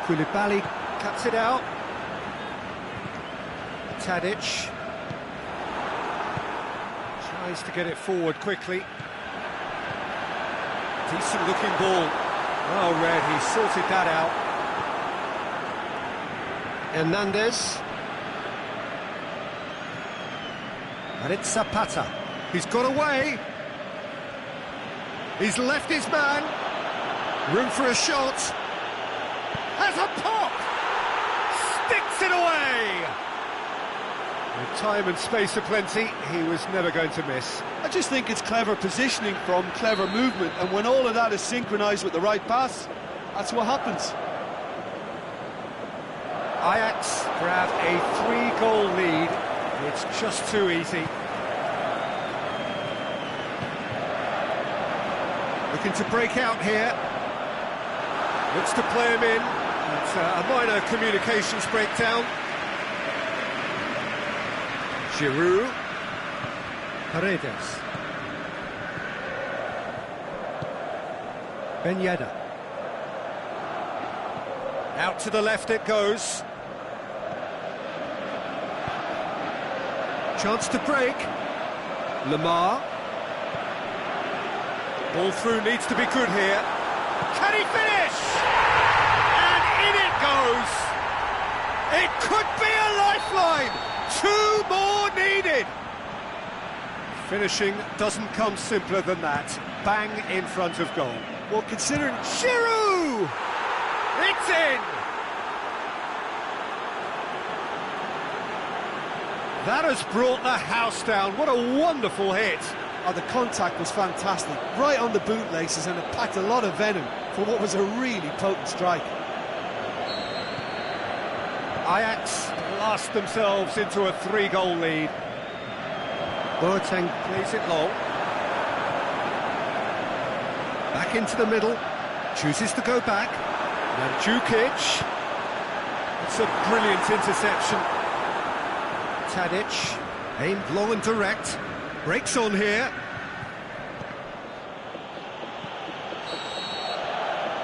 Koulibaly cuts it out. Tadic. Tries to get it forward quickly. Decent looking ball. Oh, Red, he sorted that out. Hernandez. And it's Zapata. He's got away. He's left his man. Room for a shot. Has a pop. Sticks it away. With time and space aplenty, he was never going to miss. I just think it's clever positioning from clever movement, and when all of that is synchronised with the right pass, that's what happens. Ajax grab a 3-goal lead. It's just too easy. Looking to break out here. Looks to play him in. It's a minor communications breakdown. Giroud. Paredes. Ben Yedder. Out to the left it goes. Chance to break. Lamar. Ball through needs to be good here. Can he finish? And in it goes. It could be a lifeline. 2 more needed. Finishing doesn't come simpler than that. Bang in front of goal. Well, considering Giroud! It's in! That has brought the house down. What a wonderful hit. Oh, the contact was fantastic. Right on the bootlaces, and it packed a lot of venom for what was a really potent strike. Ajax blast themselves into a 3-goal lead. Boateng plays it long. Back into the middle. Chooses to go back. Mandzukic. It's a brilliant interception. Tadic. Aimed long and direct. Breaks on here.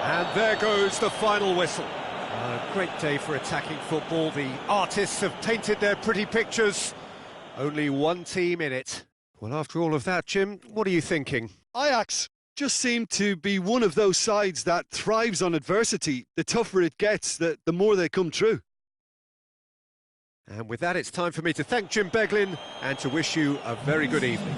And there goes the final whistle. A great day for attacking football. The artists have painted their pretty pictures. Only one team in it. Well, after all of that, Jim, what are you thinking? Ajax, just seem to be one of those sides that thrives on adversity. The tougher it gets, the more they come through. And with that, it's time for me to thank Jim Beglin and to wish you a very good evening.